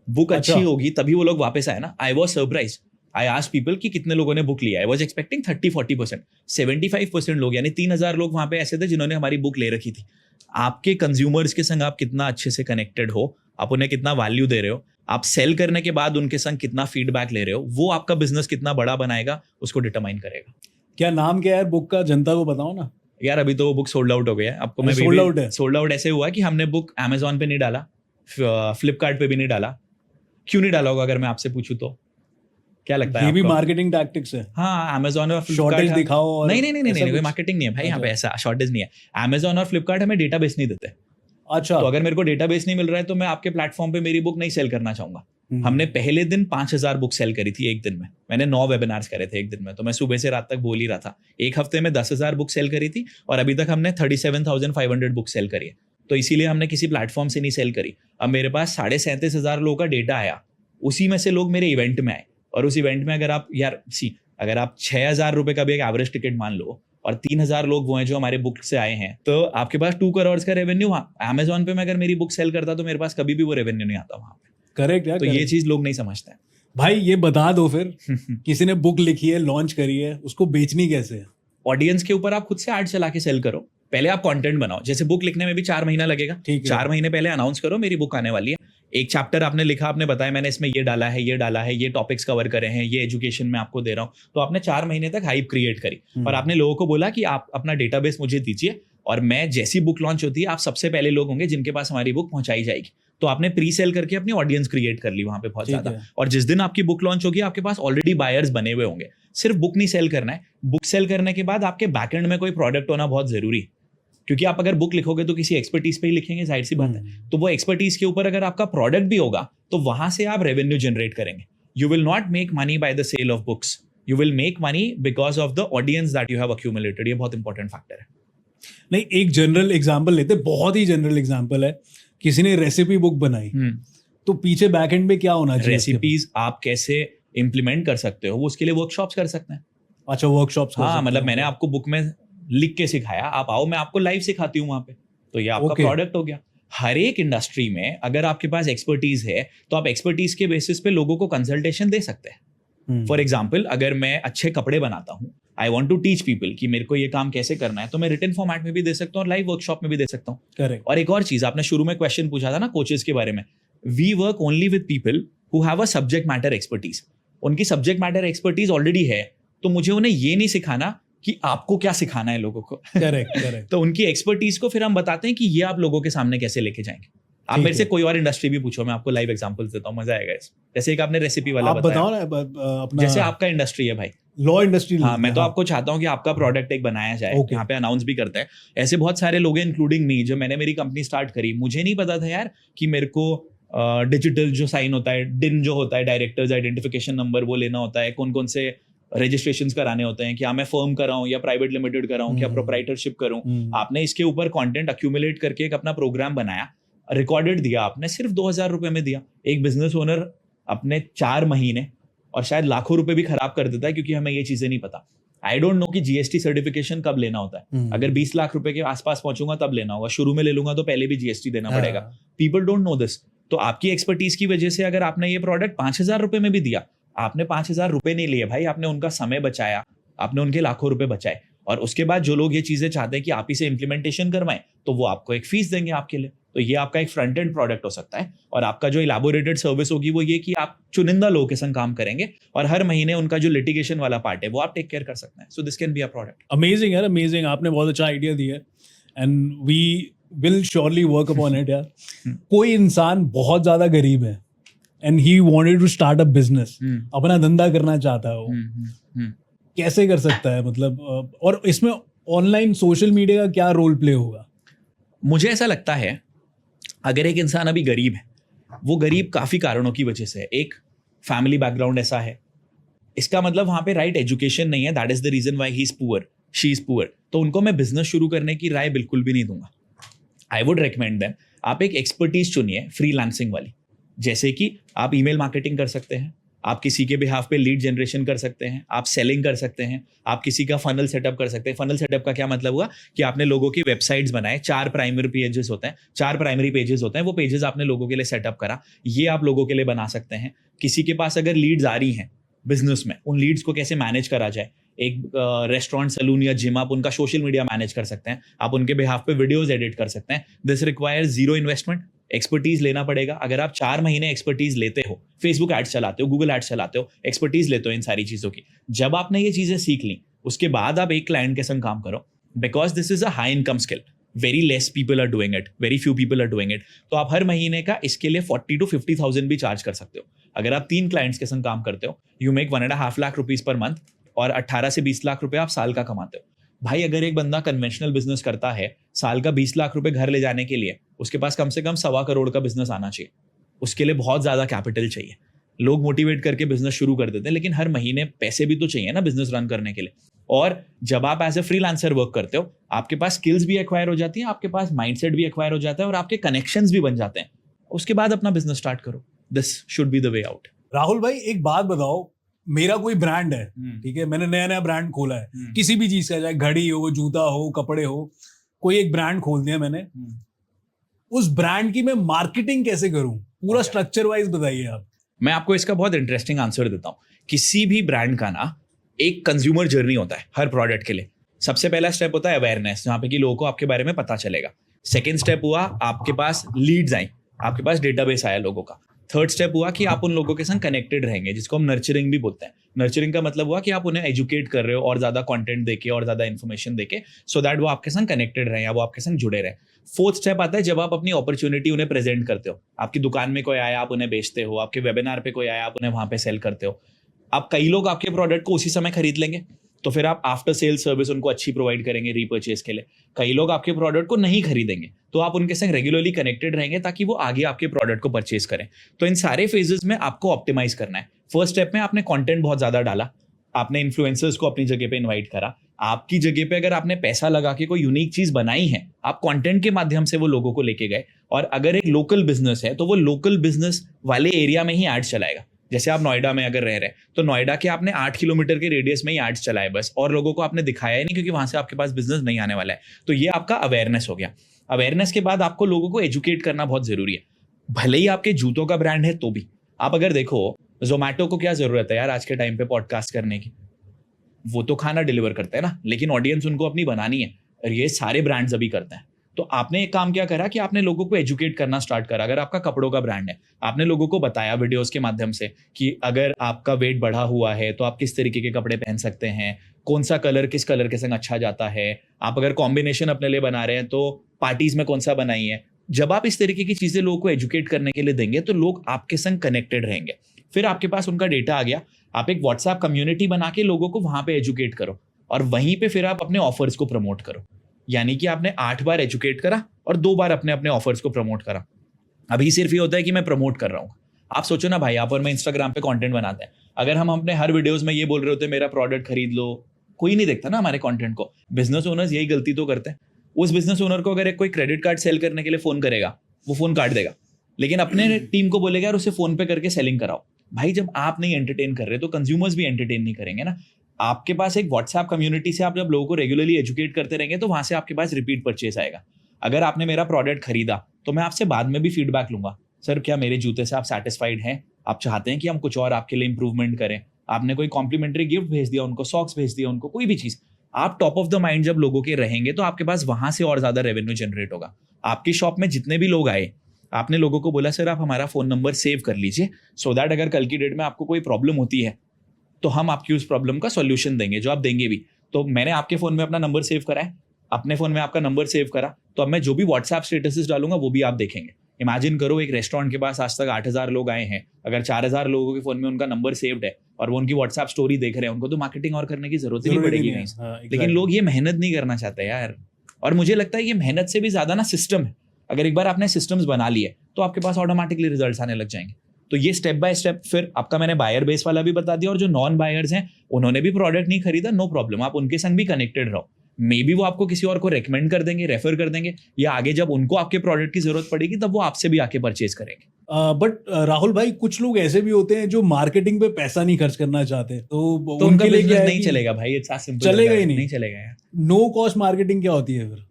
बुक अच्छी होगी तभी वो लोग वापस आए ना। I was surprise. I asked people कि कितने लोगों ने बुक लिया। I was expecting 30-40%। 75% लोग यानी 3,000 लोग वहां पे ऐसे थे जिन्होंने हमारी बुक ले रखी थी। आपके कंज्यूमर्स के संग आप कितना अच्छे से कनेक्टेड हो, आप उन्हें कितना वैल्यू दे रहे हो, आप सेल करने के बाद उनके संग कितना फीडबैक ले रहे हो, वो आपका बिजनेस कितना बड़ा बनाएगा उसको डिटरमाइन करेगा। क्या नाम क्या है बुक का, जनता को बताओ ना यार। अभी तो वो बुक सोल्ड आउट हो गया है। आपको मैं सोल्ड आउट है। सोल्ड आउट ऐसे हुआ कि हमने बुक Amazon पे नहीं डाला, फ्लिपकार्ट पे भी नहीं डाला। क्यों नहीं डाला होगा अगर मैं आपसे पूछूं तो? क्या लगता है? ये भी मार्केटिंग टैक्टिक्स है। हाँ, Amazon और शॉर्टेज दिखाओ और नहीं, कोई मार्केटिंग नहीं है भाई यहाँ पे, ऐसा शॉर्टेज नहीं है। Amazon और फ्लिपकार्ट हमें डेटाबेस नहीं देते। अच्छा, तो अगर मेरे को डेटाबेस नहीं मिल रहा है तो मैं आपके प्लेटफॉर्म पे मेरी बुक नहीं सेल करना चाहूंगा। हमने पहले दिन 5,000 बुक सेल करी थी एक दिन में। मैंने 9 वेबिनार्स करे थे एक दिन में, तो मैं सुबह से रात तक बोल ही रहा था। एक हफ्ते में 10,000 बुक सेल करी थी और अभी तक हमने 37,500 बुक सेल करी है। तो इसीलिए हमने किसी प्लेटफॉर्म से नहीं सेल करी। अब मेरे पास 37,500 लोगों का डेटा आया, उसी में से लोग मेरे इवेंट में आए। और उस इवेंट में अगर आप अगर आप 6,000 रुपए का भी एक एवरेज टिकट मान लो और 3,000 लोग वो हैं जो हमारे बुक से आए हैं, तो आपके पास 2 करोड़ का रेवेन्यू। Amazon पे मैं अगर मेरी बुक सेल करता तो मेरे पास कभी भी वो रेवेन्यू नहीं आता वहां पे। करेक्ट यार। तो ये चीज लोग नहीं समझते हैं भाई। ये बता दो फिर किसी ने बुक लिखी है, लॉन्च करी है, उसको बेचनी कैसे है? ऑडियंस के ऊपर आप खुद से एड चला के सेल करो। पहले आप कंटेंट बनाओ। जैसे बुक लिखने में भी 4 महीना लगेगा, 4 महीने पहले अनाउंस करो मेरी बुक आने वाली है। एक चैप्टर आपने लिखा, आपने बताया मैंने इसमें ये डाला है, ये डाला है, ये टॉपिक्स कवर करे हैं, ये एजुकेशन में आपको दे रहा हूँ। तो आपने 4 महीने तक हाइप क्रिएट करी और आपने लोगों को बोला कि आप अपना डेटाबेस मुझे दीजिए और मैं जैसी बुक लॉन्च होती है आप सबसे पहले लोग होंगे जिनके पास हमारी बुक पहुंचाई जाएगी। तो आपने प्री सेल करके अपनी ऑडियंस क्रिएट कर ली वहां पे बहुत ज्यादा। और जिस दिन आपकी बुक लॉन्च होगी आपके पास ऑलरेडी बायर्स बने हुए होंगे। सिर्फ बुक नहीं सेल करना है, बुक सेल करने के बाद आपके बैकएंड में कोई प्रोडक्ट होना बहुत जरूरी है। क्योंकि आप अगर बुक लिखोगे तो किसी एक्सपर्टीज पे ही लिखेंगे, जाहिर सी बात है। तो वो एक्सपर्टीज के ऊपर अगर आपका प्रोडक्ट भी होगा तो वहां से आप रेवेन्यू जनरेट करेंगे। You will not make money by the sale of books, you will make money because of the audience that you have accumulated. ये बहुत इंपॉर्टेंट फैक्टर है। नहीं, एक जनरल एग्जांपल लेते, बहुत ही जनरल एग्जांपल है किसी ने रेसिपी बुक बनाई, तो पीछे बैकएंड में क्या होना चाहिए? रेसिपीज आप कैसे इम्प्लीमेंट कर सकते हो वो उसके लिए वर्कशॉप्स कर सकते हैं। अच्छा, वर्कशॉप्स। हाँ, मतलब मैंने आपको बुक में लिख के सिखाया, आप आओ मैं आपको लाइव सिखाती हूँ वहां पे, तो ये आपका प्रोडक्ट हो गया। हर एक इंडस्ट्री में अगर आपके पास एक्सपर्टीज है तो आप एक्सपर्टीज के बेसिस पे लोगों को कंसल्टेशन दे सकते हैं। फॉर एग्जाम्पल, अगर मैं अच्छे कपड़े बनाता हूँ, I want to teach people कि मेरे को ये काम कैसे करना है, तो मैं रिटन फॉर्मेट में भी दे सकता हूँ और लाइव वर्कशॉप में भी दे सकता हूँ। करेक्ट। और एक और चीज, आपने शुरू में क्वेश्चन पूछा था ना कोचेस के बारे में, we work only with people who have a subject matter expertise. उनकी सब्जेक्ट मैटर एक्सपर्टीज ऑलरेडी है, तो मुझे उन्हें ये नहीं सिखाना कि आपको क्या सिखाना है लोगों को। करेक्ट। तो उनकी एक्सपर्टीज को फिर हम बताते हैं कि ये आप लोगों के सामने कैसे लेके जाएंगे। आप मेरे से कोई और इंडस्ट्री भी पूछो, मैं आपको लाइव एग्जांपल्स देता हूँ, मजा आएगा इसमें। जैसे एक आपने रेसिपी वाला आप बताया, बताओ ना अपना, जैसे आपका इंडस्ट्री है भाई, लॉ इंडस्ट्री। हाँ, मैं तो आपको चाहता हूँ कि आपका प्रोडक्ट एक बनाया जाए, यहाँ पे अनाउंस भी करते हैं। ऐसे बहुत सारे लोग हैं इंक्लूडिंग मी, जो मैंने मेरी कंपनी स्टार्ट करी, मुझे नहीं पता था यार कि मेरे को डिजिटल जो साइन होता है, डिन जो होता है, डायरेक्टर्स आइडेंटिफिकेशन नंबर, वो लेना होता है, कौन कौन से रजिस्ट्रेशंस कराने होते हैं, क्या मैं फर्म कराऊं या प्राइवेट लिमिटेड कराऊं, क्या प्रोप्राइटरशिप करूं। आपने इसके ऊपर कंटेंट अक्यूमुलेट करके एक अपना प्रोग्राम बनाया, रिकॉर्डेड दिया, आपने सिर्फ 2,000 रुपए में दिया। एक बिजनेस ओनर अपने 4 महीने और शायद लाखों रुपए भी खराब कर देता है, क्योंकि हमें ये चीजें नहीं पता। आई डोंट नो कि जीएसटी सर्टिफिकेशन कब लेना होता है। अगर 20 लाख रुपए के आसपास पहुंचूंगा तब लेना होगा, शुरू में ले लूंगा तो पहले भी जीएसटी देना पड़ेगा। People don't know this. तो आपकी एक्सपर्टीज की वजह से अगर आपने ये प्रोडक्ट 5,000 रुपए में भी दिया, आपने 5,000 रुपए नहीं लिए भाई, आपने उनका समय बचाया, आपने उनके लाखों रुपए बचाए। और उसके बाद जो लोग ये चीजें चाहते हैं कि आप ही से इंप्लीमेंटेशन करवाएं, तो वो आपको एक फीस देंगे आपके लिए। तो ये आपका एक फ्रंट एंड प्रोडक्ट हो सकता है। और आपका जो इलाबोरेटेड सर्विस होगी वो ये कि आप चुनिंदा लोगों के संग काम करेंगे और हर महीने उनका जो लिटिगेशन वाला पार्ट है वो आप टेक केयर कर सकते हैं। So this can be a product. Amazing यार, अमेजिंग। आपने बहुत अच्छा आइडिया दिया है and we will surely work upon it यार। कोई इंसान बहुत ज्यादा गरीब है and he wanted to start a business, अपना धंधा करना चाहता है, वो कैसे कर सकता है? मतलब और इसमें ऑनलाइन सोशल मीडिया का क्या रोल प्ले होगा? मुझे ऐसा लगता है अगर एक इंसान अभी गरीब है, वो गरीब काफी कारणों की वजह से है। एक, फैमिली बैकग्राउंड ऐसा है, इसका मतलब वहां पे राइट एजुकेशन नहीं है, that is the reason why he is poor, she is poor. तो उनको मैं बिजनेस शुरू करने की राय बिल्कुल भी नहीं दूंगा। आई वुड रिकमेंड देम, आप एक एक्सपर्टीज चुनिए फ्रीलांसिंग वाली। जैसे कि आप ईमेल मार्केटिंग कर सकते हैं, आप किसी के बिहाफ पे लीड जनरेशन कर सकते हैं, आप सेलिंग कर सकते हैं, आप किसी का फनल सेटअप कर सकते हैं। फनल सेटअप का क्या मतलब हुआ कि आपने लोगों की वेबसाइट्स बनाए, 4 प्राइमरी पेजेस होते हैं, 4 प्राइमरी पेजेस होते हैं, वो पेजेस आपने लोगों के लिए सेटअप करा, ये आप लोगों के लिए बना सकते हैं। किसी के पास अगर लीड्स आ रही हैं बिजनेस में, उन लीड्स को कैसे मैनेज करा जाए। एक रेस्टोरेंट, सैलून या जिम, आप उनका सोशल मीडिया मैनेज कर सकते हैं, आप उनके बिहाफ पे वीडियोस एडिट कर सकते हैं। This requires zero investment. Expertise लेना पड़ेगा। अगर आप 4 महीने एक्सपर्टीज लेते हो, फेसबुक एड्स चलाते हो, गूगल एड्स चलाते हो, एक्सपर्टीज लेते हो इन सारी चीजों की, जब आपने ये चीजें सीख ली, उसके बाद आप एक क्लाइंट के संग काम करो, because this is a high income skill. Very less people are doing it, very few people are doing it. तो आप हर महीने का इसके लिए 40,000 to 50,000 भी चार्ज कर सकते हो। अगर आप 3 क्लाइंट्स के संग काम करते हो, you make 1.5 lakh rupees per month और 18 से 20 लाख रुपए आप साल का कमाते हो। भाई, अगर एक बंदा कन्वेंशनल बिजनेस करता है, साल का 20 लाख रुपए घर ले जाने के लिए उसके पास कम से कम 1.25 करोड़ का बिजनेस आना चाहिए। उसके लिए बहुत ज्यादा कैपिटल चाहिए। लोग मोटिवेट करके बिजनेस शुरू कर देते हैं, लेकिन हर महीने पैसे भी तो चाहिए ना बिजनेस रन करने के लिए। और जब आप एज ए फ्रीलांसर वर्क करते हो, आपके पास स्किल्स भी एक्वायर हो जाती है, आपके पास माइंडसेट भी एक्वायर हो जाता है और आपके कनेक्शंस भी बन जाते हैं। उसके बाद अपना बिजनेस स्टार्ट करो। This should be the way out. Rahul भाई, एक बात बताओ, मेरा कोई ब्रांड है, ठीक है, मैंने नया ब्रांड खोला है, किसी भी चीज का, चाहे घड़ी हो, जूता हो, कपड़े हो, कोई एक ब्रांड खोल दिया मैंने, उस ब्रांड की मैं मार्केटिंग कैसे करूं? पूरा स्ट्रक्चर वाइज बताइए आप। मैं आपको इसका बहुत इंटरेस्टिंग आंसर देता हूं। किसी भी ब्रांड का ना एक कंज्यूमर जर्नी होता है हर प्रोडक्ट के लिए। सबसे पहला स्टेप होता है अवेयरनेस, जहां पे कि लोगों को आपके बारे में पता चलेगा। सेकेंड स्टेप हुआ आपके पास लीड्स आई, आपके पास डेटाबेस आया लोगों का। थर्ड स्टेप हुआ कि आप उन लोगों के संग कनेक्टेड रहेंगे, जिसको हम नर्चरिंग भी बोलते हैं। नर्चरिंग का मतलब हुआ कि आप उन्हें एजुकेट कर रहे हो और ज्यादा कंटेंट देके और ज्यादा इन्फॉर्मेशन देके, सो दैट वो आपके संग कनेक्टेड रहे या वो आपके संग जुड़े रहे। फोर्थ स्टेप आता है जब आप अपनी अपॉर्चुनिटी उन्हें प्रेजेंट करते हो। आपकी दुकान में कोई आया, आप उन्हें बेचते हो, आपके वेबिनार पे कोई आया, आप उन्हें वहां पे सेल करते हो। अब कई लोग आपके प्रोडक्ट को उसी समय खरीद लेंगे, तो फिर आप आफ्टर सेल सर्विस उनको अच्छी प्रोवाइड करेंगे रीपर्चेज के लिए। कई लोग आपके प्रोडक्ट को नहीं खरीदेंगे, तो आप उनके संग रेगुलरली कनेक्टेड रहेंगे ताकि वो आगे आपके प्रोडक्ट को परचेज करें। तो इन सारे फेजेस में आपको ऑप्टिमाइज करना है। फर्स्ट स्टेप में आपने कंटेंट बहुत ज्यादा डाला, आपने इन्फ्लुएंसर्स को अपनी जगह पे इनवाइट करा, आपकी जगह पे अगर आपने पैसा लगा के कोई यूनिक चीज बनाई है, आप कंटेंट के माध्यम से वो लोगों को लेके गए, और अगर एक लोकल बिजनेस है तो वो लोकल बिजनेस वाले एरिया में ही एड्स चलाएगा। जैसे आप नोएडा में अगर रह रहे हैं तो नोएडा के आपने 8 किलोमीटर के रेडियस में ही एड्स चलाए बस, और लोगों को आपने दिखाया ही नहीं क्योंकि वहां से आपके पास बिजनेस नहीं आने वाला है। तो ये आपका अवेयरनेस हो गया। अवेयरनेस के बाद आपको लोगों को एजुकेट करना बहुत जरूरी है। भले ही आपके जूतों का ब्रांड है तो भी आप अगर देखो, जोमैटो को क्या जरूरत है यार आज के टाइम पे पॉडकास्ट करने की? वो तो खाना डिलीवर करते हैं ना, लेकिन ऑडियंस उनको अपनी बनानी है, और ये सारे ब्रांड्स अभी करते हैं। तो आपने एक काम क्या करा कि आपने लोगों को एजुकेट करना स्टार्ट करा। अगर आपका कपड़ों का ब्रांड है, आपने लोगों को बताया वीडियोस के माध्यम से कि अगर आपका वेट बढ़ा हुआ है तो आप किस तरीके के कपड़े पहन सकते हैं, कौन सा कलर किस कलर के संग अच्छा जाता है, आप अगर कॉम्बिनेशन अपने लिए बना रहे हैं तो पार्टीज में कौन सा बनाई है। जब आप इस तरीके की चीजें लोगों को एजुकेट करने के लिए देंगे तो लोग आपके संग कनेक्टेड रहेंगे। फिर आपके पास उनका डेटा आ गया, आप एक व्हाट्सएप कम्युनिटी बना के लोगों को वहां पे एजुकेट करो, और वहीं पे फिर आप अपने ऑफर्स को प्रमोट करो। यानी कि आपने 8 बार एजुकेट करा और 2 बार अपने अपने ऑफर्स को प्रमोट करा। अभी सिर्फ ये होता है कि मैं प्रमोट कर रहा हूँ। आप सोचो ना भाई, आप और मैं इंस्टाग्राम पे कंटेंट बनाते हैं, अगर हम अपने हर वीडियोस में ये बोल रहे होते मेरा प्रोडक्ट खरीद लो, कोई नहीं देखता ना हमारे कंटेंट को। बिजनेस ओनर्स यही गलती तो करते हैं। उस बिजनेस ओनर को अगर एक कोई क्रेडिट कार्ड सेल करने के लिए फोन करेगा, वो फोन काट देगा, लेकिन अपने टीम को बोलेगा यार उसे फोन पे करके सेलिंग कराओ। भाई जब आप नहीं एंटरटेन कर रहे तो कंज्यूमर्स भी एंटरटेन नहीं करेंगे ना। आपके पास एक व्हाट्सएप कम्युनिटी से आप जब लोगों को रेगुलरली एजुकेट करते रहेंगे तो वहां से आपके पास रिपीट परचेस आएगा। अगर आपने मेरा प्रोडक्ट खरीदा तो मैं आपसे बाद में भी फीडबैक लूंगा, सर क्या मेरे जूते से आप सेटिस्फाइड हैं, आप चाहते हैं कि हम कुछ और आपके लिए इंप्रूवमेंट करें। आपने कोई कॉम्प्लीमेंट्री गिफ्ट भेज दिया उनको, सॉक्स भेज दिया उनको, कोई भी चीज, आप टॉप ऑफ द माइंड जब लोगों के रहेंगे तो आपके पास वहां से और ज्यादा रेवेन्यू जनरेट होगा। आपकी शॉप में जितने भी लोग आए, आपने लोगों को बोला सर आप हमारा फोन नंबर सेव कर लीजिए, सो दैट अगर कल की डेट में आपको कोई प्रॉब्लम होती है तो हम आपकी उस प्रॉब्लम का सॉल्यूशन देंगे, जो आप देंगे भी। तो मैंने आपके फोन में अपना नंबर सेव करा है, अपने फोन में आपका नंबर सेव करा, तो अब मैं जो भी व्हाट्सएप स्टेटसेस डालूंगा वो भी आप देखेंगे। इमेजिन करो एक रेस्टोरेंट के पास आज तक 8000 लोग आए हैं, अगर 4000 लोगों के फोन में उनका नंबर सेव्ड है और वो उनकी व्हाट्सएप स्टोरी देख रहे हैं, उनको तो मार्केटिंग और करने की जरूरत ही नहीं पड़ेगी कहीं से। लेकिन लोग ये मेहनत नहीं करना चाहते यार, और मुझे लगता है ये मेहनत से भी ज्यादा ना सिस्टम है। अगर एक बार आपने सिस्टम्स बना लिए तो आपके पास ऑटोमेटिकली रिजल्ट्स आने लग जाएंगे। तो ये स्टेप बाय स्टेप फिर आपका मैंने बायर बेस वाला भी बता दिया, और जो नॉन बायर्स हैं उन्होंने भी प्रोडक्ट नहीं खरीदा, नो प्रॉब्लम, आप उनके संग भी कनेक्टेड रहो। मे बी वो आपको किसी और को रेकमेंड कर देंगे, रेफर कर देंगे, या आगे जब उनको आपके प्रोडक्ट की जरूरत पड़ेगी तब वो आपसे भी आके परचेज करेंगे। बट राहुल भाई, कुछ लोग ऐसे भी होते हैं जो मार्केटिंग पे पैसा नहीं खर्च करना चाहते, तो उनका बिजनेस नहीं चलेगा भाई, इट्स एज सिंपल। चलेगा ही नहीं चलेगा यार। नो कॉस्ट मार्केटिंग क्या होती है फिर?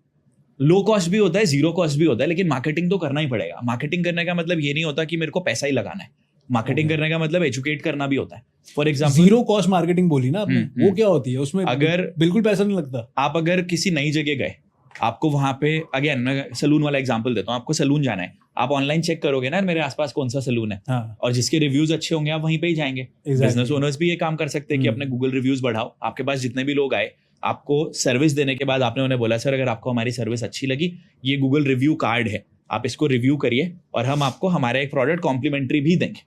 लो कॉस्ट भी होता है, जीरो कॉस्ट भी होता है, लेकिन मार्केटिंग तो करना ही पड़ेगा। मार्केटिंग करने का मतलब ये नहीं होता कि मेरे को पैसा ही लगाना है। मार्केटिंग करने का मतलब एजुकेट करना भी होता है। For example zero cost marketing बोली ना आपने, वो क्या होती है? उसमें अगर बिल्कुल पैसा नहीं लगता। आप अगर किसी नई जगह गए, आपको वहां पे, अगेन मैं सलून वाला एग्जांपल देता हूँ, आपको सलून जाना है, आप ऑनलाइन चेक करोगे ना मेरे आसपास कौन सा सलून है, हाँ। और जिसके रिव्यूज अच्छे होंगे आप वहीं पे ही जाएंगे। बिजनेस ओनर्स भी ये काम कर सकते हैं कि अपने गूगल रिव्यूज बढ़ाओ। आपके पास जितने भी लोग आए, आपको सर्विस देने के बाद आपने उन्हें बोला सर अगर आपको हमारी सर्विस अच्छी लगी, ये गूगल रिव्यू कार्ड है, आप इसको रिव्यू करिए और हम आपको हमारा एक प्रोडक्ट कॉम्प्लीमेंट्री भी देंगे।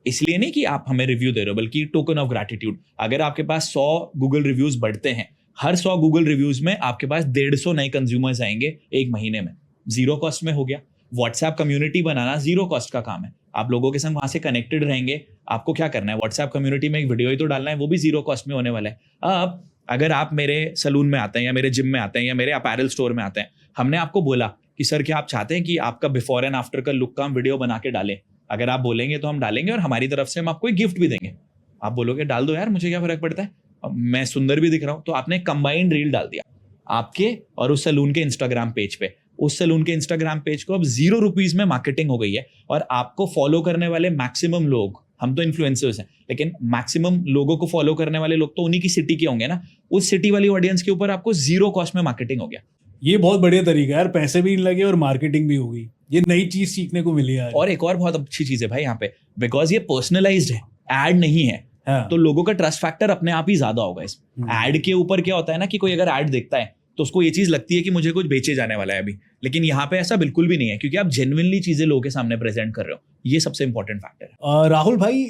इसलिए नहीं कि आप हमें रिव्यू दे रहे हो, बल्कि टोकन ऑफ ग्रैटिट्यूड। अगर आपके पास 100 गूगल रिव्यूज बढ़ते हैं, हर 100 गूगल रिव्यूज में आपके पास 150 नए कंज्यूमर्स आएंगे एक महीने में। जीरो कॉस्ट में हो गया। व्हाट्सएप कम्युनिटी बनाना जीरो कॉस्ट का काम है। आप लोगों के संग वहां से कनेक्टेड रहेंगे। आपको क्या करना है, व्हाट्सएप कम्युनिटी में एक वीडियो ही तो डालना है, वो भी जीरो कॉस्ट में होने वाला है। अब अगर आप मेरे सलून में आते हैं या मेरे जिम में आते हैं या मेरे अपैरल स्टोर में आते हैं, हमने आपको बोला कि सर क्या आप चाहते हैं कि आपका बिफोर एंड आफ्टर का लुक का हम वीडियो बना के डालें? अगर आप बोलेंगे तो हम डालेंगे, और हमारी तरफ से हम आपको एक गिफ्ट भी देंगे। आप बोलोगे डाल दो यार, मुझे क्या फर्क पड़ता है, मैं सुंदर भी दिख रहा हूं। तो आपने कंबाइंड रील डाल दिया आपके और उस सलून के इंस्टाग्राम पेज पे। उस सलून के इंस्टाग्राम पेज को अब ₹0 में मार्केटिंग हो गई है, और आपको फॉलो करने वाले मैक्सिमम लोग, हम तो इन्फ्लुएंसर्स हैं, लेकिन मैक्सिमम लोगों को फॉलो करने वाले लोग तो उन्हीं की सिटी के होंगे ना। उस सिटी वाली ऑडियंस के ऊपर आपको जीरो कॉस्ट में मार्केटिंग हो गया। ये बहुत बढ़िया तरीका है यार, पैसे भी नहीं लगे और मार्केटिंग भी हो गई। ये नई चीज सीखने को मिली यार। और एक और बहुत अच्छी चीज है भाई यहाँ पे, बिकॉज ये पर्सनलाइज्ड है, एड नहीं है। हाँ। तो लोगों का ट्रस्ट फैक्टर अपने आप ही ज्यादा होगा इसमें। एड के ऊपर क्या होता है ना कि कोई अगर एड देखता है तो उसको ये चीज लगती है कि मुझे कुछ बेचे जाने वाला है अभी, लेकिन यहाँ पे ऐसा बिल्कुल भी नहीं है, क्योंकि आप जेन्युइनली चीजें लोगों के सामने प्रेजेंट कर रहे हो। ये सबसे इंपॉर्टेंट फैक्टर है। राहुल भाई,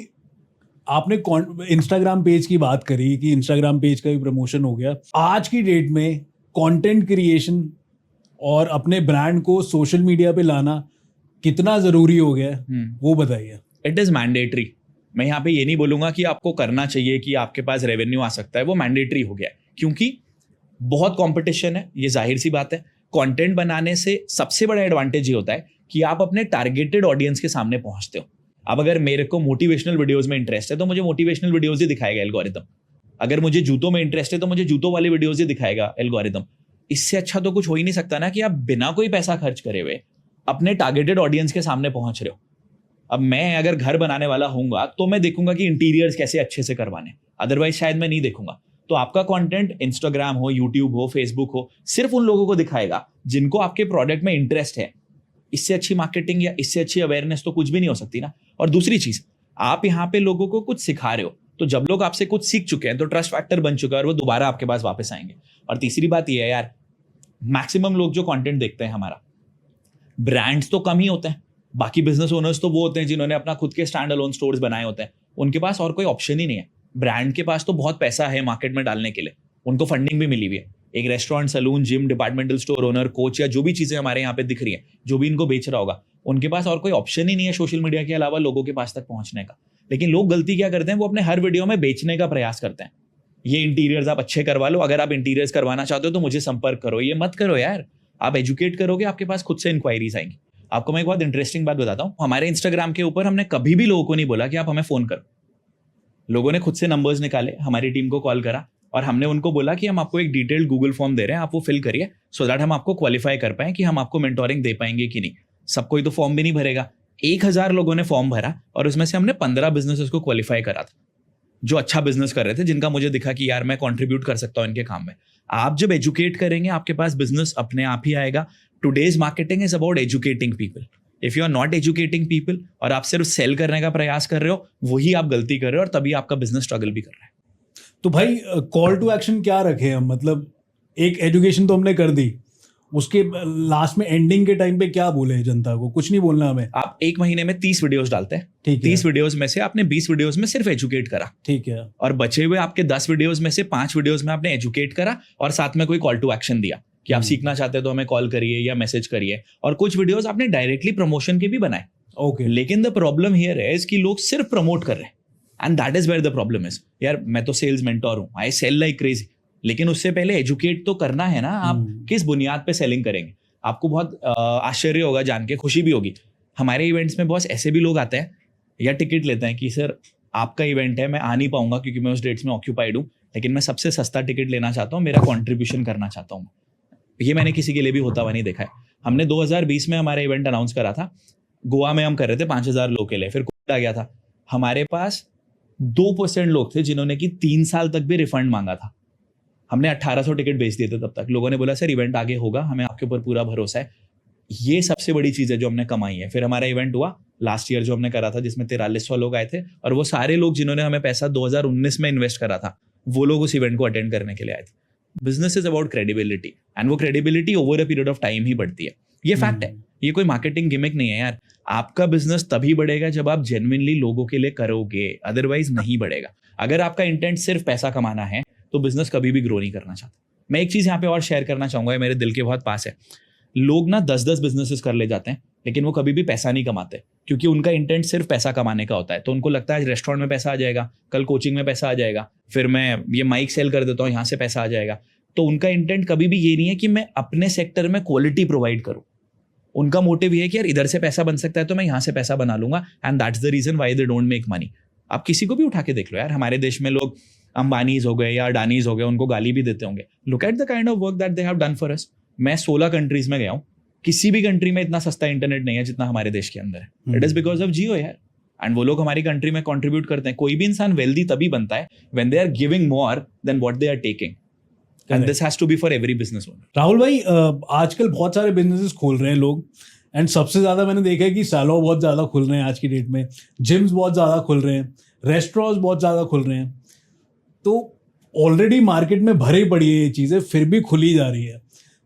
आपने इंस्टाग्राम पेज की बात करी कि इंस्टाग्राम पेज का भी प्रमोशन हो गया। आज की डेट में कंटेंट क्रिएशन और अपने ब्रांड को सोशल मीडिया पे लाना कितना जरूरी हो गया है, वो बताइए। It is mandatory. मैं यहाँ पे ये नहीं बोलूंगा कि आपको करना चाहिए कि आपके पास रेवेन्यू आ सकता है, वो मैंडेटरी हो गया है। क्योंकि बहुत कंपटीशन है, ये जाहिर सी बात है। कंटेंट बनाने से सबसे बड़ा एडवांटेज ये होता है कि आप अपने टारगेटेड ऑडियंस के सामने पहुंचते हो। अब अगर मेरे को मोटिवेशनल वीडियोस में इंटरेस्ट है तो मुझे मोटिवेशनल वीडियोस ही दिखाएगा एल्गोरिदम। अगर मुझे जूतों में इंटरेस्ट है तो मुझे जूतों वाले वीडियोस ही दिखाएगा एल्गोरिदम। इससे अच्छा तो कुछ हो ही नहीं सकता ना कि आप बिना कोई पैसा खर्च करे हुए अपने टारगेटेड ऑडियंस के सामने पहुंच रहे हो। अब मैं अगर घर बनाने वाला हूंगा तो मैं देखूंगा कि इंटीरियर्स कैसे अच्छे से करवाने, अदरवाइज शायद मैं नहीं देखूंगा। तो आपका कंटेंट इंस्टाग्राम हो, यूट्यूब हो, फेसबुक हो, सिर्फ उन लोगों को दिखाएगा जिनको आपके प्रोडक्ट में इंटरेस्ट है। इससे अच्छी मार्केटिंग या इससे अच्छी अवेयरनेस तो कुछ भी नहीं हो सकती ना। और दूसरी चीज, आप यहाँ पे लोगों को कुछ सिखा रहे हो, तो जब लोग आपसे कुछ सीख चुके हैं तो ट्रस्ट फैक्टर बन चुका है और वो दोबारा आपके पास वापस आएंगे। और तीसरी बात ये है यार, मैक्सिमम लोग जो कंटेंट देखते हैं हमारा, ब्रांड्स तो कम ही होते हैं, बाकी बिजनेस ओनर्स तो वो होते हैं जिन्होंने अपना खुद के स्टैंड अलोन स्टोर्स बनाए होते हैं। उनके पास और कोई ऑप्शन ही नहीं है। ब्रांड के पास तो बहुत पैसा है मार्केट में डालने के लिए, उनको फंडिंग भी मिली हुई है। एक restaurant, salon, gym, departmental store owner, coach या जो भी चीजें हमारे यहाँ पे दिख रही है, जो भी इनको बेच रहा होगा, उनके पास और कोई ऑप्शन ही नहीं है सोशल मीडिया के अलावा लोगों के पास तक पहुंचने का। लेकिन लोग गलती क्या करते हैं, वो अपने हर वीडियो में बेचने का प्रयास करते हैं। ये इंटीरियर्स आप अच्छे करवा लो, अगर आप इंटीरियर्स करवाना चाहते हो तो मुझे संपर्क करो। ये मत करो यार, आप एजुकेट करोगे, आपके पास खुद से इंक्वायरीज आएंगी। आपको मैं एक बहुत इंटरेस्टिंग बात बताता हूँ, हमारे इंस्टाग्राम के ऊपर हमने कभी भी लोगों को नहीं बोला कि आप हमें फोन करो। लोगों ने खुद से नंबर्स निकाले, हमारी टीम को कॉल करा और हमने उनको बोला कि हम आपको एक डिटेल्ड गूगल फॉर्म दे रहे हैं, आप वो फिल करिए सो दैट हम आपको क्वालिफाई कर पाएं कि हम आपको मेंटोरिंग दे पाएंगे कि नहीं। सब कोई तो फॉर्म भी नहीं भरेगा। 1000 लोगों ने फॉर्म भरा और उसमें से हमने 15 बिजनेसेस को क्वालिफाई करा था, जो अच्छा बिजनेस कर रहे थे, जिनका मुझे दिखा कि यार मैं कंट्रीब्यूट कर सकता हूँ इनके काम में। आप जब एजुकेट करेंगे, आपके पास बिजनेस अपने आप ही आएगा। Today's marketing is about educating people. If you are not educating people और आप सिर्फ सेल करने का प्रयास कर रहे हो, वही आप गलती कर रहे हो और तभी आपका बिजनेस स्ट्रगल भी कर रहा है। तो भाई कॉल टू एक्शन क्या रखे हम, मतलब एक एजुकेशन तो हमने कर दी, उसके लास्ट में एंडिंग के टाइम पे क्या बोले जनता को? कुछ नहीं बोलना हमें। आप एक महीने में 30 वीडियोस डालते हैं, ठीक है। 30 वीडियोस में से आपने 20 वीडियोस में सिर्फ एजुकेट करा, ठीक है, और बचे हुए आपके 10 वीडियोस में से 5 वीडियोस में आपने एजुकेट करा और साथ में कोई कॉल टू एक्शन दिया कि आप सीखना चाहते हैं तो हमें कॉल करिए या मैसेज करिए। और कुछ वीडियोस आपने डायरेक्टली प्रमोशन के भी बनाए। ओके। लेकिन द प्रॉब्लम हियर इज कि लोग सिर्फ प्रमोट कर रहे हैं, and that is where the problem is. यार मैं तो सेल्स मेंटोर हूं, आई सेल लाइक क्रेजी, लेकिन उससे पहले एजुकेट तो करना है ना। आप किस बुनियाद पे सेलिंग करेंगे? आपको बहुत आश्चर्य होगा जान के, खुशी भी होगी, हमारे इवेंट्स में बॉस ऐसे भी लोग आते हैं या टिकट लेते हैं कि सर आपका इवेंट है, मैं आ नहीं पाऊंगा क्योंकि मैं उस डेट्स में ऑक्यूपाइड हूँ, लेकिन मैं सबसे सस्ता टिकट लेना चाहता हूँ, मेरा कॉन्ट्रीब्यूशन करना चाहता हूँ। ये मैंने किसी के लिए भी होता हुआ नहीं देखा है। हमने 2020 में हमारा इवेंट अनाउंस करा था, गोवा में हम कर रहे थे 5000 लोग के लिए, फिर कोविड आ गया था। हमारे पास 2% लोग थे जिन्होंने कि 3 साल तक भी रिफंड मांगा था। हमने 1800 टिकट बेच दिए थे तब तक। लोगों ने बोला सर इवेंट आगे होगा, हमें आपके ऊपर पूरा भरोसा है। ये सबसे बड़ी चीज़ है जो हमने कमाई है। फिर हमारा इवेंट हुआ लास्ट ईयर जो हमने करा था, जिसमें 4300 लोग आए थे, और वो सारे लोग जिन्होंने हमें पैसा 2019 में इन्वेस्ट करा था, वो लोग उस इवेंट को अटेंड करने के लिए आए थे। Business is about credibility, and वो credibility over a period of time ही बढ़ती है। ये फैक्ट है, ये कोई मार्केटिंग गिमिक नहीं है यार। आपका बिजनेस तभी बढ़ेगा जब आप जेन्युइनली लोगों के लिए करोगे, अदरवाइज नहीं बढ़ेगा। अगर आपका इंटेंट सिर्फ पैसा कमाना है तो बिजनेस कभी भी ग्रो नहीं करना चाहता। मैं एक चीज यहाँ पे और शेयर करना चाहूंगा, मेरे दिल के बहुत पास है। लोग ना 10-10 बिजनेसेस कर ले जाते हैं, लेकिन वो कभी भी पैसा नहीं कमाते, क्योंकि उनका इंटेंट सिर्फ पैसा कमाने का होता है। तो उनको लगता है रेस्टोरेंट में पैसा आ जाएगा, कल कोचिंग में पैसा आ जाएगा, फिर मैं ये माइक सेल कर देता हूँ, यहाँ से पैसा आ जाएगा। तो उनका इंटेंट कभी भी ये नहीं है कि मैं अपने सेक्टर में क्वालिटी प्रोवाइड करूँ। उनका मोटिव ये है कि यार इधर से पैसा बन सकता है तो मैं यहाँ से पैसा बना लूंगा, and that's the reason why they don't make money. आप किसी को भी उठा के देख लो यार, हमारे देश में लोग अंबानीज हो गए या अडानीज हो गए, उनको गाली भी देते होंगे। Look at the kind of work that they have done for us. मैं 16 कंट्रीज में गया हूँ, किसी भी कंट्री में इतना सस्ता इंटरनेट नहीं है जितना हमारे देश के अंदर है। इट इज बिकॉज ऑफ जियो यार, एंड वो लोग हमारी कंट्री में कंट्रीब्यूट करते हैं। कोई भी इंसान वेल्दी तभी बनता है when they are giving more than what they are taking, and this has to be for every business owner. Rahul भाई, आजकल बहुत सारे बिजनेसेस खोल रहे हैं लोग, एंड सबसे ज्यादा मैंने देखा है कि सैलो बहुत ज्यादा खुल रहे हैं आज की डेट में, जिम्स बहुत ज्यादा खुल रहे हैं, रेस्टोरेंट्स बहुत ज्यादा खुल रहे हैं। तो ऑलरेडी मार्केट में भरी पड़ी है ये चीजें, फिर भी खुली जा रही है।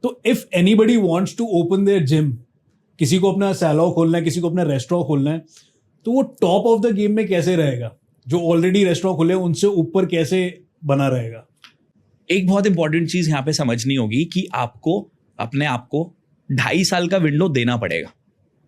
तो if anybody wants to open their gym, किसी को अपना सैलो खोलना है, किसी को अपना रेस्टोरेंट खोलना है, तो वो टॉप ऑफ द गेम में कैसे रहेगा? जो ऑलरेडी रेस्टोरेंट खुले हैं उनसे ऊपर कैसे बना रहेगा? एक बहुत इंपॉर्टेंट चीज यहाँ पे समझनी होगी कि आपको अपने आप को 2.5 साल का विंडो देना पड़ेगा,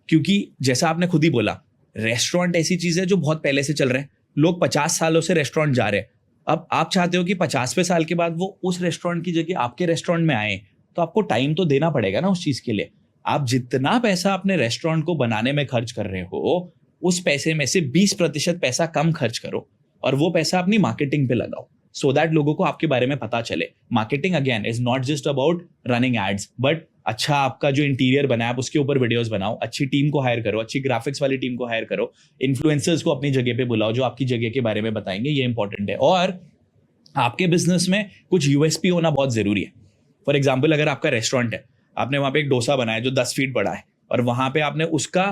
क्योंकि जैसा आपने खुद ही बोला, रेस्टोरेंट ऐसी चीज है जो बहुत पहले से चल रहे हैं। लोग 50 सालों से रेस्टोरेंट जा रहे हैं, अब आप चाहते हो कि 50वें साल के बाद वो उस रेस्टोरेंट की जगह आपके रेस्टोरेंट में आए, तो आपको टाइम तो देना पड़ेगा ना उस चीज के लिए। आप जितना पैसा अपने रेस्टोरेंट को बनाने में खर्च कर रहे हो, उस पैसे में से 20% पैसा कम खर्च करो और वो पैसा अपनी मार्केटिंग पे लगाओ, सो दैट लोगों को आपके बारे में पता चले। Marketing again is not just about running ads, but अच्छा आपका जो इंटीरियर बना है आप उसके ऊपर वीडियोस बनाओ, अच्छी टीम को हायर करो, अच्छी ग्राफिक्स वाली टीम को हायर करो, इन्फ्लुएंसर्स को अपनी जगह पे बुलाओ जो आपकी जगह के बारे में बताएंगे, ये इंपॉर्टेंट है। और आपके बिजनेस में कुछ यूएसपी होना बहुत जरूरी है। फॉर एग्जाम्पल, अगर आपका रेस्टोरेंट है, आपने वहां पे एक डोसा बनाया जो 10 फीट बड़ा है, और वहां पे आपने उसका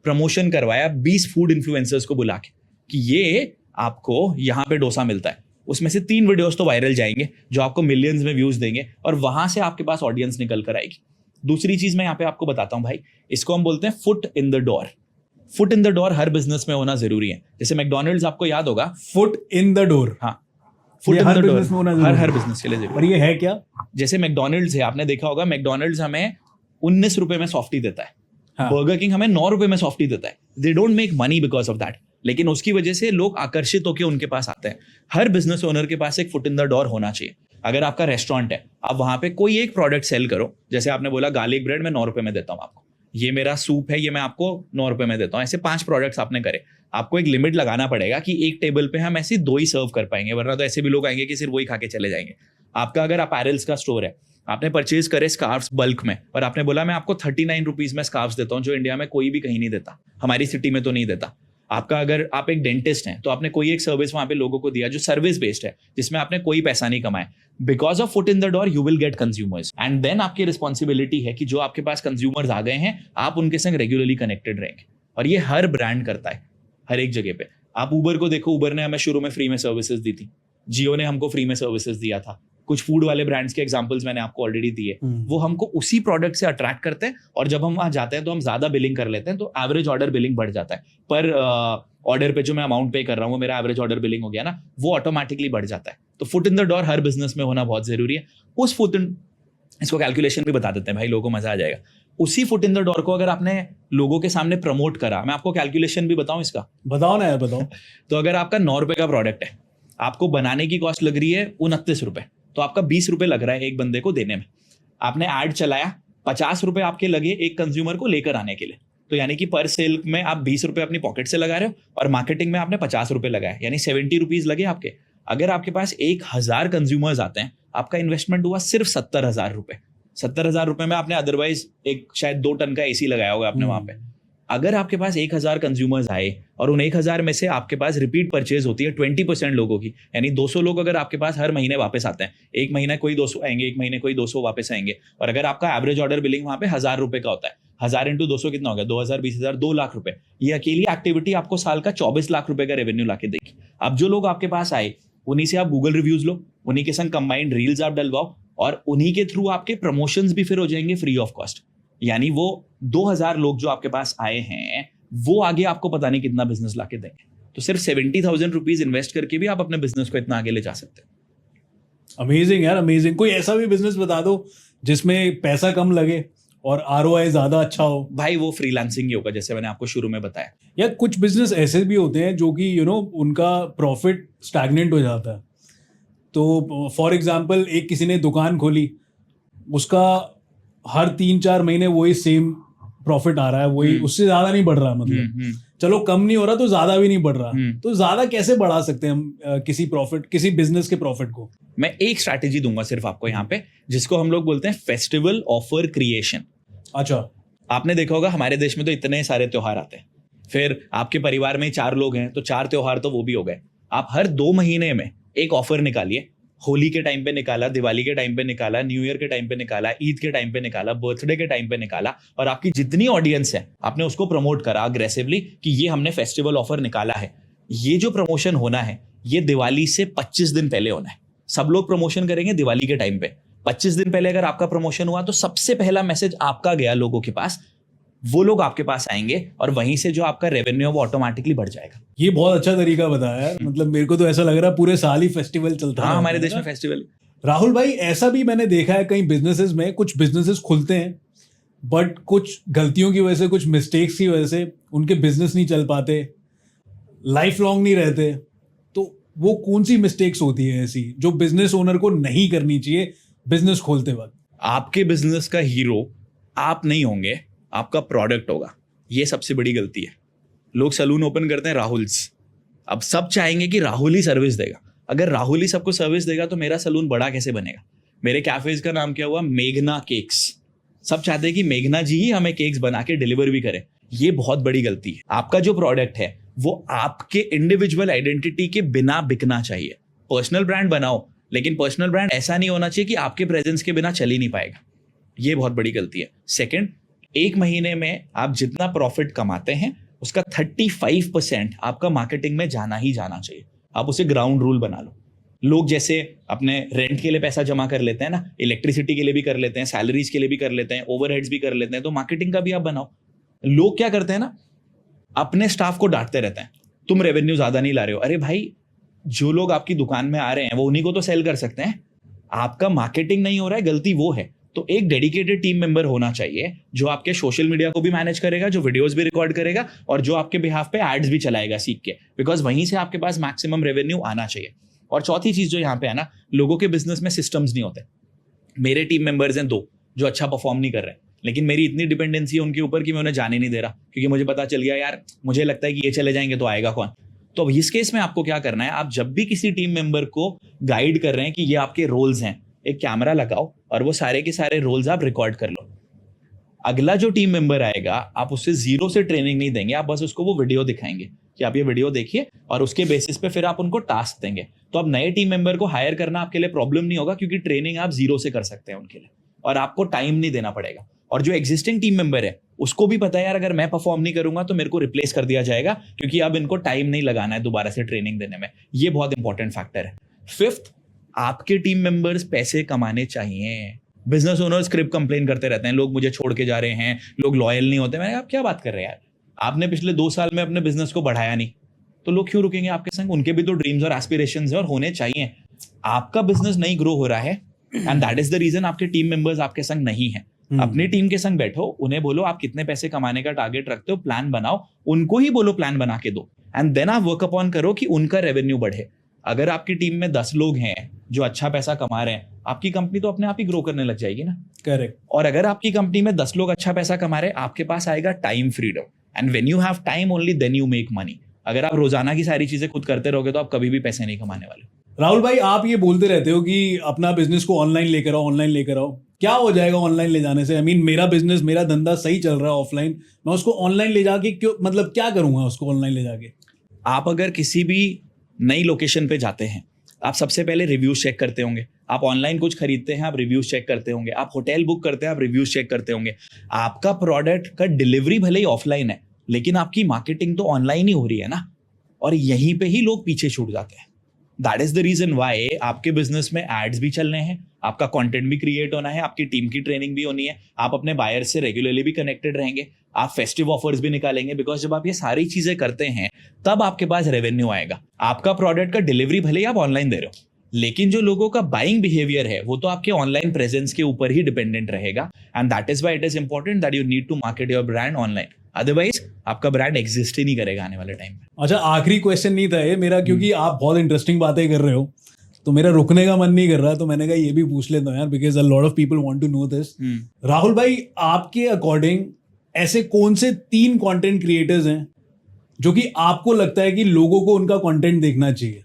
प्रमोशन करवाया 20 फूड इन्फ्लुएंसर्स को बुला के कि ये आपको यहाँ पे डोसा मिलता है, उसमें से 3 वीडियोस तो वायरल जाएंगे जो आपको मिलियंस में व्यूज देंगे, और वहां से आपके पास ऑडियंस निकल कर आएगी। दूसरी चीज मैं यहाँ पे आपको बताता हूँ भाई, इसको हम बोलते हैं foot in the door. Foot in the door her business में होना जरूरी है। जैसे मैकडोनल्ड्स आपको याद होगा, फुट इन द डोर, हाँ, foot in the door her business के लिए जरूरी। और ये है क्या? जैसे मैकडोनल्ड्स है, आपने देखा होगा मैकडोनल्ड्स हमें 19 रुपए में सॉफ्टी देता है, हाँ। बर्गर किंग हमें 9 रुपए में सॉफ्टी देता है। दे don't make money because of that, लेकिन उसकी वजह से लोग आकर्षित होकर उनके पास आते हैं। हर बिजनेस ओनर के पास एक फुट इन द डोर होना चाहिए। अगर आपका रेस्टोरेंट है, आप वहां पे कोई एक प्रोडक्ट सेल करो। जैसे आपने बोला गार्लिक ब्रेड मैं 9 रुपए में देता हूं आपको, ये मेरा सूप है, ये मैं आपको 9 रुपए में देता हूं। ऐसे 5 प्रोडक्ट्स आपने करे, आपको एक लिमिट लगाना पड़ेगा कि एक टेबल पे हम ऐसे 2 ही सर्व कर पाएंगे, वरना तो ऐसे भी लोग आएंगे कि सिर्फ वही खा के चले जाएंगे। आपका अगर अपैरल्स का स्टोर है, आपने परचेज करे स्कार्फ्स बल्क में, और आपने बोला मैं आपको 39 रुपीज में स्कार्फ्स देता हूं, जो इंडिया में कोई भी कहीं नहीं देता, हमारी सिटी में तो नहीं देता। आपका अगर आप एक डेंटिस्ट हैं, तो आपने कोई एक सर्विस वहां पे लोगों को दिया जो सर्विस बेस्ड है, जिसमें आपने कोई पैसा नहीं कमाया। Because of foot in the door you will get consumers, and then आपकी रिस्पॉन्सिबिलिटी है कि जो आपके पास कंज्यूमर्स आ गए हैं, आप उनके संग रेगुलरली कनेक्टेड रहेंगे। और ये हर ब्रांड करता है, हर एक जगह पे। आप उबर को देखो, उबर ने हमें शुरू में फ्री में सर्विसेज दी थी, जियो ने हमको फ्री में सर्विसेज दिया था, कुछ फूड वाले ब्रांड्स के एग्जांपल्स मैंने आपको ऑलरेडी दिए। वो हमको उसी प्रोडक्ट से अट्रैक्ट करते हैं, और जब हम वहां जाते हैं तो हम ज्यादा बिलिंग कर लेते हैं, तो एवरेज ऑर्डर बिलिंग बढ़ जाता है। पर ऑर्डर पे जो मैं अमाउंट पे कर रहा हूँ, वो मेरा एवरेज ऑर्डर बिलिंग हो गया ना, वो ऑटोमेटिकली बढ़ जाता है। तो foot in the door her business में होना बहुत जरूरी है। उस फुट इन, इसको कैलकुलेशन भी बता देते हैं भाई, लोगों को मजा आ जाएगा। उसी फुट इन द डोर को अगर आपने लोगों के सामने प्रमोट करा, मैं आपको कैलकुलेशन भी बताऊं इसका, बताओ ना यार, बताओ। तो अगर आपका 9 रुपए का प्रोडक्ट है, आपको बनाने की कॉस्ट लग रही है 29 रुपए, तो आपका 20 रुपए लग रहा है एक बंदे को देने में। आपने ऐड चलाया, 50 रुपए आपके लगे एक कंज्यूमर को लेकर आने के लिए, तो यानी कि पर सेल में आप 20 रुपए अपनी पॉकेट से लगा रहे हो, और मार्केटिंग में आपने 50 रुपए लगाए, यानी 70 रुपीज लगे आपके। अगर आपके पास 1000 कंज्यूमर्स आते हैं, आपका इन्वेस्टमेंट हुआ सिर्फ 70,000 रुपए। 70,000 रुपए में आपने अदरवाइज एक शायद 2 टन का एसी लगाया होगा आपने वहां पे। अगर आपके पास 1000 कंज्यूमर्स आए, और उन 1000 में से आपके पास रिपीट परचेज होती है 20% लोगों की, यानी 200 लोग अगर आपके पास हर महीने वापस आते हैं, एक महीने कोई 200 आएंगे, एक महीने कोई 200 वापस आएंगे, और अगर आपका एवरेज ऑर्डर बिलिंग वहां पे 1000 रुपए का होता है, 1000 इंटू 200 कितना हो गया? 2000, 20,000, 2 लाख रुपए। ये अकेली एक्टिविटी आपको साल का 24 लाख रुपए का रेवेन्यू लाके देगी। अब जो लोग आपके पास आए, उन्हीं से आप गूगल रिव्यूज लो, उन्हीं के संग कंबाइंड रील्स आप डलवाओ, और उन्हीं के थ्रू आपके प्रमोशंस भी फिर हो जाएंगे फ्री ऑफ कॉस्ट। यानी वो 2000 लोग जो आपके पास आए हैं, वो आगे आपको पता नहीं कितना बिजनेस लाके देंगे। तो सिर्फ 70,000 रुपीज इन्वेस्ट करके भी आप अपने बिजनेस को इतना आगे ले जा सकते हैं। अमेजिंग यार, अमेजिंग। कोई ऐसा भी बिजनेस बता दो जिसमें पैसा कम लगे और ROI ज्यादा अच्छा हो। भाई वो फ्रीलांसिंग ही होगा, जैसे मैंने आपको शुरू में बताया। या कुछ बिजनेस ऐसे भी होते हैं जो कि उनका प्रॉफिट स्टैग्नेंट हो जाता है। तो फॉर एग्जांपल, एक किसी ने दुकान खोली, उसका हर 3-4 महीने वही सेम प्रॉफिट आ रहा है, वही, उससे ज्यादा नहीं बढ़ रहा, मतलब चलो कम नहीं हो रहा तो ज्यादा भी नहीं बढ़ रहा, तो ज्यादा कैसे बढ़ा सकते हैं हम किसी बिजनेस के प्रॉफिट को? मैं एक स्ट्रैटेजी दूंगा सिर्फ आपको यहाँ पे, जिसको हम लोग बोलते हैं फेस्टिवल ऑफर क्रिएशन। अच्छा, आपने देखा होगा हमारे देश में तो इतने सारे त्योहार आते हैं, फिर आपके परिवार में 4 लोग हैं तो 4 त्योहार तो वो भी हो गए। आप हर 2 महीने में एक ऑफर निकालिए। होली के टाइम पे निकाला, दिवाली के टाइम पे निकाला, न्यू ईयर के टाइम पे निकाला, ईद के टाइम पे निकाला, बर्थडे के टाइम पे निकाला, और आपकी जितनी ऑडियंस है आपने उसको प्रमोट करा अग्रेसिवली कि ये हमने फेस्टिवल ऑफर निकाला है। ये जो प्रमोशन होना है, ये दिवाली से 25 दिन पहले होना है। सब लोग प्रमोशन करेंगे दिवाली के टाइम पे। 25 दिन पहले अगर आपका प्रमोशन हुआ, तो सबसे पहला मैसेज आपका गया लोगों के पास, वो लोग आपके पास आएंगे, और वहीं से जो आपका रेवेन्यू है वो ऑटोमेटिकली बढ़ जाएगा। ये बहुत अच्छा तरीका बताया यार। मतलब मेरे को तो ऐसा लग रहा है पूरे साल ही फेस्टिवल चलता है। हाँ, हमारे देश में फेस्टिवल। राहुल भाई, ऐसा भी मैंने देखा है कई बिजनेसेस में, कुछ बिजनेसेस खुलते हैं बट कुछ गलतियों की वजह से, कुछ मिस्टेक्स की वजह से उनके बिजनेस नहीं चल पाते, लाइफ लॉन्ग नहीं रहते। तो वो कौन सी मिस्टेक्स होती है ऐसी जो बिजनेस ओनर को नहीं करनी चाहिए बिजनेस खोलते वक्त? आपके बिजनेस का हीरो आप नहीं होंगे, आपका प्रोडक्ट होगा। ये सबसे बड़ी गलती है। लोग सलून ओपन करते हैं राहुल्स, अब सब चाहेंगे कि राहुल ही सर्विस देगा। अगर राहुल ही सबको सर्विस देगा तो मेरा सलून बड़ा कैसे बनेगा? मेरे कैफेज का नाम क्या हुआ? मेघना केक्स। सब चाहते हैं कि मेघना जी ही हमें केक्स बना के डिलीवर भी करें। ये बहुत बड़ी गलती है। आपका जो प्रोडक्ट है वो आपके इंडिविजुअल आइडेंटिटी के बिना बिकना चाहिए। पर्सनल ब्रांड बनाओ, लेकिन पर्सनल ब्रांड ऐसा नहीं होना चाहिए कि आपके प्रेजेंस के बिना चल ही नहीं पाएगा। ये बहुत बड़ी गलती है। सेकंड, एक महीने में आप जितना प्रॉफिट कमाते हैं उसका 35% आपका मार्केटिंग में जाना ही जाना चाहिए। आप उसे ग्राउंड रूल बना लो। लोग जैसे अपने रेंट के लिए पैसा जमा कर लेते हैं ना, इलेक्ट्रिसिटी के लिए भी कर लेते हैं, सैलरीज के लिए भी कर लेते हैं, ओवरहेड्स भी कर लेते हैं, तो मार्केटिंग का भी आप बनाओ। लोग क्या करते हैं ना, अपने स्टाफ को डांटते रहते हैं, तुम रेवेन्यू ज्यादा नहीं ला रहे हो। अरे भाई, जो लोग आपकी दुकान में आ रहे हैं वो उन्हीं को तो सेल कर सकते हैं। आपका मार्केटिंग नहीं हो रहा है, गलती वो है। तो एक डेडिकेटेड टीम मेंबर होना चाहिए जो आपके सोशल मीडिया को भी मैनेज करेगा, जो वीडियोस भी रिकॉर्ड करेगा और जो आपके बिहाफ पे एड्स भी चलाएगा सीख के, बिकॉज वहीं से आपके पास मैक्सिमम रेवेन्यू आना चाहिए। और चौथी चीज जो यहाँ पे है ना, लोगों के बिजनेस में सिस्टम्स नहीं होते। मेरे टीम मेंबर्स हैं 2 जो अच्छा परफॉर्म नहीं कर रहे हैं, लेकिन मेरी इतनी डिपेंडेंसी है उनके ऊपर कि मैं उन्हें जाने नहीं दे रहा, क्योंकि मुझे पता चल गया यार मुझे लगता है कि ये चले जाएंगे तो आएगा कौन। तो अब इस केस में आपको क्या करना है, आप जब भी किसी टीम मेंबर को गाइड कर रहे हैं कि ये आपके रोल्स हैं, एक कैमरा लगाओ और वो सारे के सारे रोल्स आप रिकॉर्ड कर लो। अगला जो टीम मेंबर आएगा आप उससे 0 से ट्रेनिंग नहीं देंगे, आप बस उसको वो वीडियो दिखाएंगे कि आप ये वीडियो देखिए, और उसके बेसिस पे फिर आप उनको टास्क देंगे। तो अब नए टीम मेंबर को हायर करना आपके लिए प्रॉब्लम नहीं होगा, क्योंकि ट्रेनिंग आप 0 से कर सकते हैं उनके लिए, और आपको टाइम नहीं देना पड़ेगा। और जो एग्जिस्टिंग टीम मेंबर है उसको भी पता है यार, अगर मैं परफॉर्म नहीं करूंगा तो मेरे को रिप्लेस कर दिया जाएगा, क्योंकि अब इनको टाइम नहीं लगाना है दोबारा से ट्रेनिंग देने में। ये बहुत इंपॉर्टेंट फैक्टर है। 5th, आपके टीम मेंबर्स पैसे कमाने चाहिए। बिजनेस ओनर स्क्रिप्ट कंप्लेन करते रहते हैं, लोग मुझे छोड़ के जा रहे हैं, लोग लॉयल नहीं होते। मैंने कहा आप क्या बात कर रहे हैं यार, आपने पिछले 2 साल में अपने बिजनेस को बढ़ाया नहीं, तो लोग क्यों रुकेंगे आपके संग? उनके भी तो ड्रीम्स और एस्पिरेशंस है और होने चाहिए। आपका बिजनेस नहीं ग्रो हो रहा है and that is the reason आपके टीम मेंबर्स आपके संग नहीं है। अपनी टीम के संग बैठो, उन्हें बोलो आप कितने पैसे कमाने का टारगेट रखते हो, प्लान बनाओ, उनको ही बोलो प्लान बना के दो, एंड देन आप वर्क अपॉन करो कि उनका रेवेन्यू बढ़े। अगर आपकी टीम में 10 लोग हैं जो अच्छा पैसा कमा रहे हैं, आपकी कंपनी तो अपने आप ही ग्रो करने लग जाएगी ना। करेक्ट। और अगर आपकी कंपनी में 10 लोग अच्छा पैसा कमा रहे हैं, आपके पास आएगा time freedom, and when you have time only then you make money. अगर आप रोजाना की सारी चीजें खुद करते रहोगे तो आप कभी भी पैसे नहीं कमाने वाले। राहुल भाई, आप ये बोलते रहते हो कि अपना बिजनेस को ऑनलाइन लेकर आओ, ऑनलाइन लेकर आओ। क्या हो जाएगा ऑनलाइन ले जाने से? आई मीन मेरा बिजनेस, मेरा धंधा सही चल रहा है ऑफलाइन, मैं उसको ऑनलाइन ले जाके क्यों, मतलब क्या करूंगा उसको ऑनलाइन ले जाके? आप अगर किसी भी नई लोकेशन पे जाते हैं, आप सबसे पहले रिव्यूज चेक करते होंगे। आप ऑनलाइन कुछ खरीदते हैं, आप रिव्यूज चेक करते होंगे। आप होटल बुक करते हैं, आप रिव्यूज चेक करते होंगे। आपका प्रोडक्ट का डिलीवरी भले ही ऑफलाइन है, लेकिन आपकी मार्केटिंग तो ऑनलाइन ही हो रही है ना, और यहीं पे ही लोग पीछे छूट जाते हैं। That is the reason why आपके बिजनेस में एड्स भी चलने हैं, आपका कंटेंट भी क्रिएट होना है, आपकी टीम की ट्रेनिंग भी होनी है, आप अपने बायर से रेगुलरली भी कनेक्टेड रहेंगे, आप फेस्टिव ऑफर्स भी निकालेंगे, बिकॉज जब आप ये सारी चीजें करते हैं तब आपके पास रेवेन्यू आएगा। आपका प्रोडक्ट का डिलीवरी भले ही आप ऑनलाइन दे रहे हो, लेकिन जो लोगों का बाइंग बिहेवियर है वो तो आपके ऑनलाइन प्रेजेंस के ऊपर ही डिपेंडेंट रहेगा, and that is why it is important that you need to market your brand online, otherwise आपका ब्रांड एग्जिस्ट ही नहीं करेगा आने वाले टाइम में। अच्छा, आखिरी क्वेश्चन नहीं था ये मेरा, क्योंकि आप बहुत इंटरेस्टिंग बातें कर रहे हो तो मेरा रुकने का मन नहीं कर रहा, तो मैंने कहा ये भी पूछ लेता हूँ यार, because a lot of people want to know this. Rahul भाई, आपके अकॉर्डिंग ऐसे कौन से 3 कंटेंट क्रिएटर्स हैं जो कि आपको लगता है कि लोगों को उनका कंटेंट देखना चाहिए?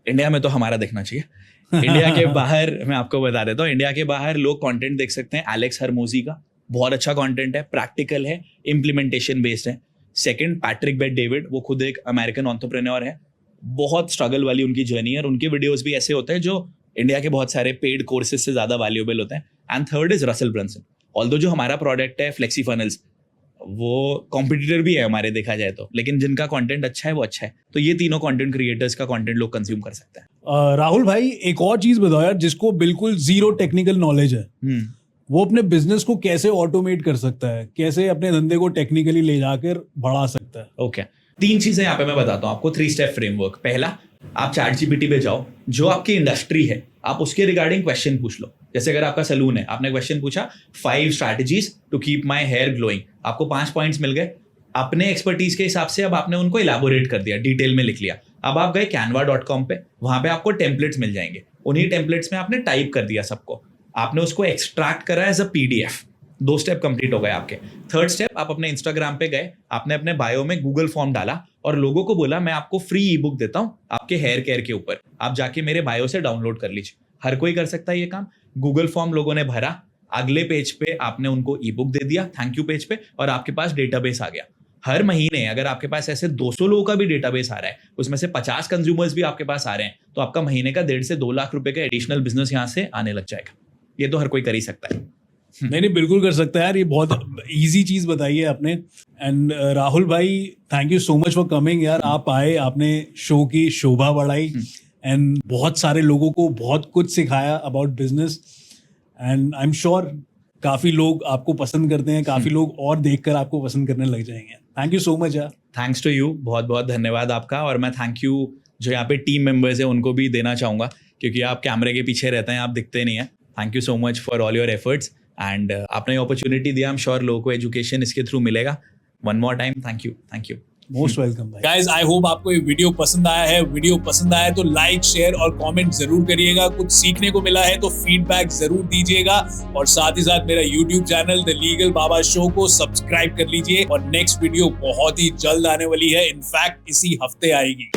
इंडिया में तो हमारा देखना चाहिए। इंडिया के बाहर मैं आपको बता देता हूँ, इंडिया के बाहर लोग कंटेंट देख सकते हैं। एलेक्स हरमोजी का बहुत अच्छा कंटेंट है, प्रैक्टिकल है, इम्प्लीमेंटेशन बेस्ड है। सेकंड, पैट्रिक बेट डेविड, वो खुद एक अमेरिकन एंटरप्रेन्योर है, बहुत स्ट्रगल वाली उनकी जर्नी है, और उनके वीडियोस भी ऐसे होते हैं जो इंडिया के बहुत सारे पेड कोर्सेज से ज्यादा वैल्यूएबल होते हैं। And third is Russell Brunson. Although जो हमारा प्रोडक्ट है फ्लेक्सी फनल्स, वो कॉम्पिटिटर भी है हमारे देखा जाए तो, लेकिन जिनका कंटेंट अच्छा है वो अच्छा है। तो ये तीनों कंटेंट क्रिएटर्स का कंटेंट लोग कंज्यूम कर सकते हैं। राहुल भाई, एक और चीज बताओ यार, जिसको बिल्कुल 0 टेक्निकल नॉलेज है वो अपने बिजनेस को कैसे ऑटोमेट कर सकता है, कैसे अपने धंधे को टेक्निकली ले जाकर बढ़ा सकता है? ओके, 3 चीजें यहाँ पे मैं बताता हूँ आपको, 3 स्टेप फ्रेमवर्क। पहला, आप चैट जीपीटी पे जाओ, जो आपकी इंडस्ट्री है आप उसके रिगार्डिंग क्वेश्चन पूछ लो। जैसे अगर आपका सलून है, आपने क्वेश्चन पूछा 5 strategies to keep my hair glowing, आपको 5 पॉइंट्स मिल गए। अपने एक्सपर्टीज के हिसाब से अब आपने उनको इलाबोरेट कर दिया, डिटेल में लिख लिया। अब आप गए canva.com पे, वहां पे आपको टेम्पलेट्स मिल जाएंगे, उन्हीं टेम्पलेट्स में आपने टाइप कर दिया सबको, आपने उसको एक्सट्रैक्ट करा as a PDF, 2 step complete हो गए आपके। थर्ड स्टेप, आप अपने इंस्टाग्राम पे गए, आपने अपने बायो में गूगल फॉर्म डाला और लोगों को बोला मैं आपको फ्री ई बुक देता हूँ आपके हेयर केयर के ऊपर, आप जाके मेरे बायो से डाउनलोड कर लीजिए। हर कोई कर सकता है ये काम। गूगल फॉर्म लोगों ने भरा, अगले पेज पे आपने उनको ई बुक दे दिया थैंक यू पेज पे, और आपके पास डेटाबेस आ गया। हर महीने अगर आपके पास ऐसे 200 लोगों का भी डेटाबेस आ रहा है, उसमें से 50 कंज्यूमर्स भी आपके पास आ रहे हैं, तो आपका महीने का 1.5 से 2 लाख रुपए का एडिशनल बिजनेस यहाँ से आने लग जाएगा। ये तो हर कोई कर ही सकता है। नहीं, बिल्कुल कर सकता है यार, ये बहुत इजी चीज बताई है आपने। एंड राहुल भाई, thank you so much for coming यार। आप आए, आपने शो की शोभा बढ़ाई एंड बहुत सारे लोगों को बहुत कुछ सिखाया about business, and I am sure काफी लोग आपको पसंद करते हैं, काफी लोग और देखकर आपको पसंद करने लग जाएंगे। थैंक यू सो मच यार। थैंक्स टू यू, बहुत बहुत धन्यवाद आपका। और मैं थैंक यू जो यहाँ पे टीम मेंबर्स है उनको भी देना चाहूँगा, क्योंकि आप कैमरे के पीछे रहते हैं, आप दिखते नहीं है। Thank you so much for all your efforts and आपने अपॉर्चुनिटी दिया, आई एम श्योर लोगों को एजुकेशन इसके थ्रू मिलेगा। One more time thank you. Most welcome भाई। गाइज, आई होप आपको ये वीडियो पसंद आया है। वीडियो पसंद आया तो लाइक, शेयर और कमेंट जरूर करिएगा। कुछ सीखने को मिला है तो फीडबैक जरूर दीजिएगा, और साथ ही साथ मेरा YouTube channel the legal Baba show को सब्सक्राइब कर लीजिए। और नेक्स्ट वीडियो बहुत ही जल्द आने वाली है, इनफैक्ट इसी हफ्ते आएगी।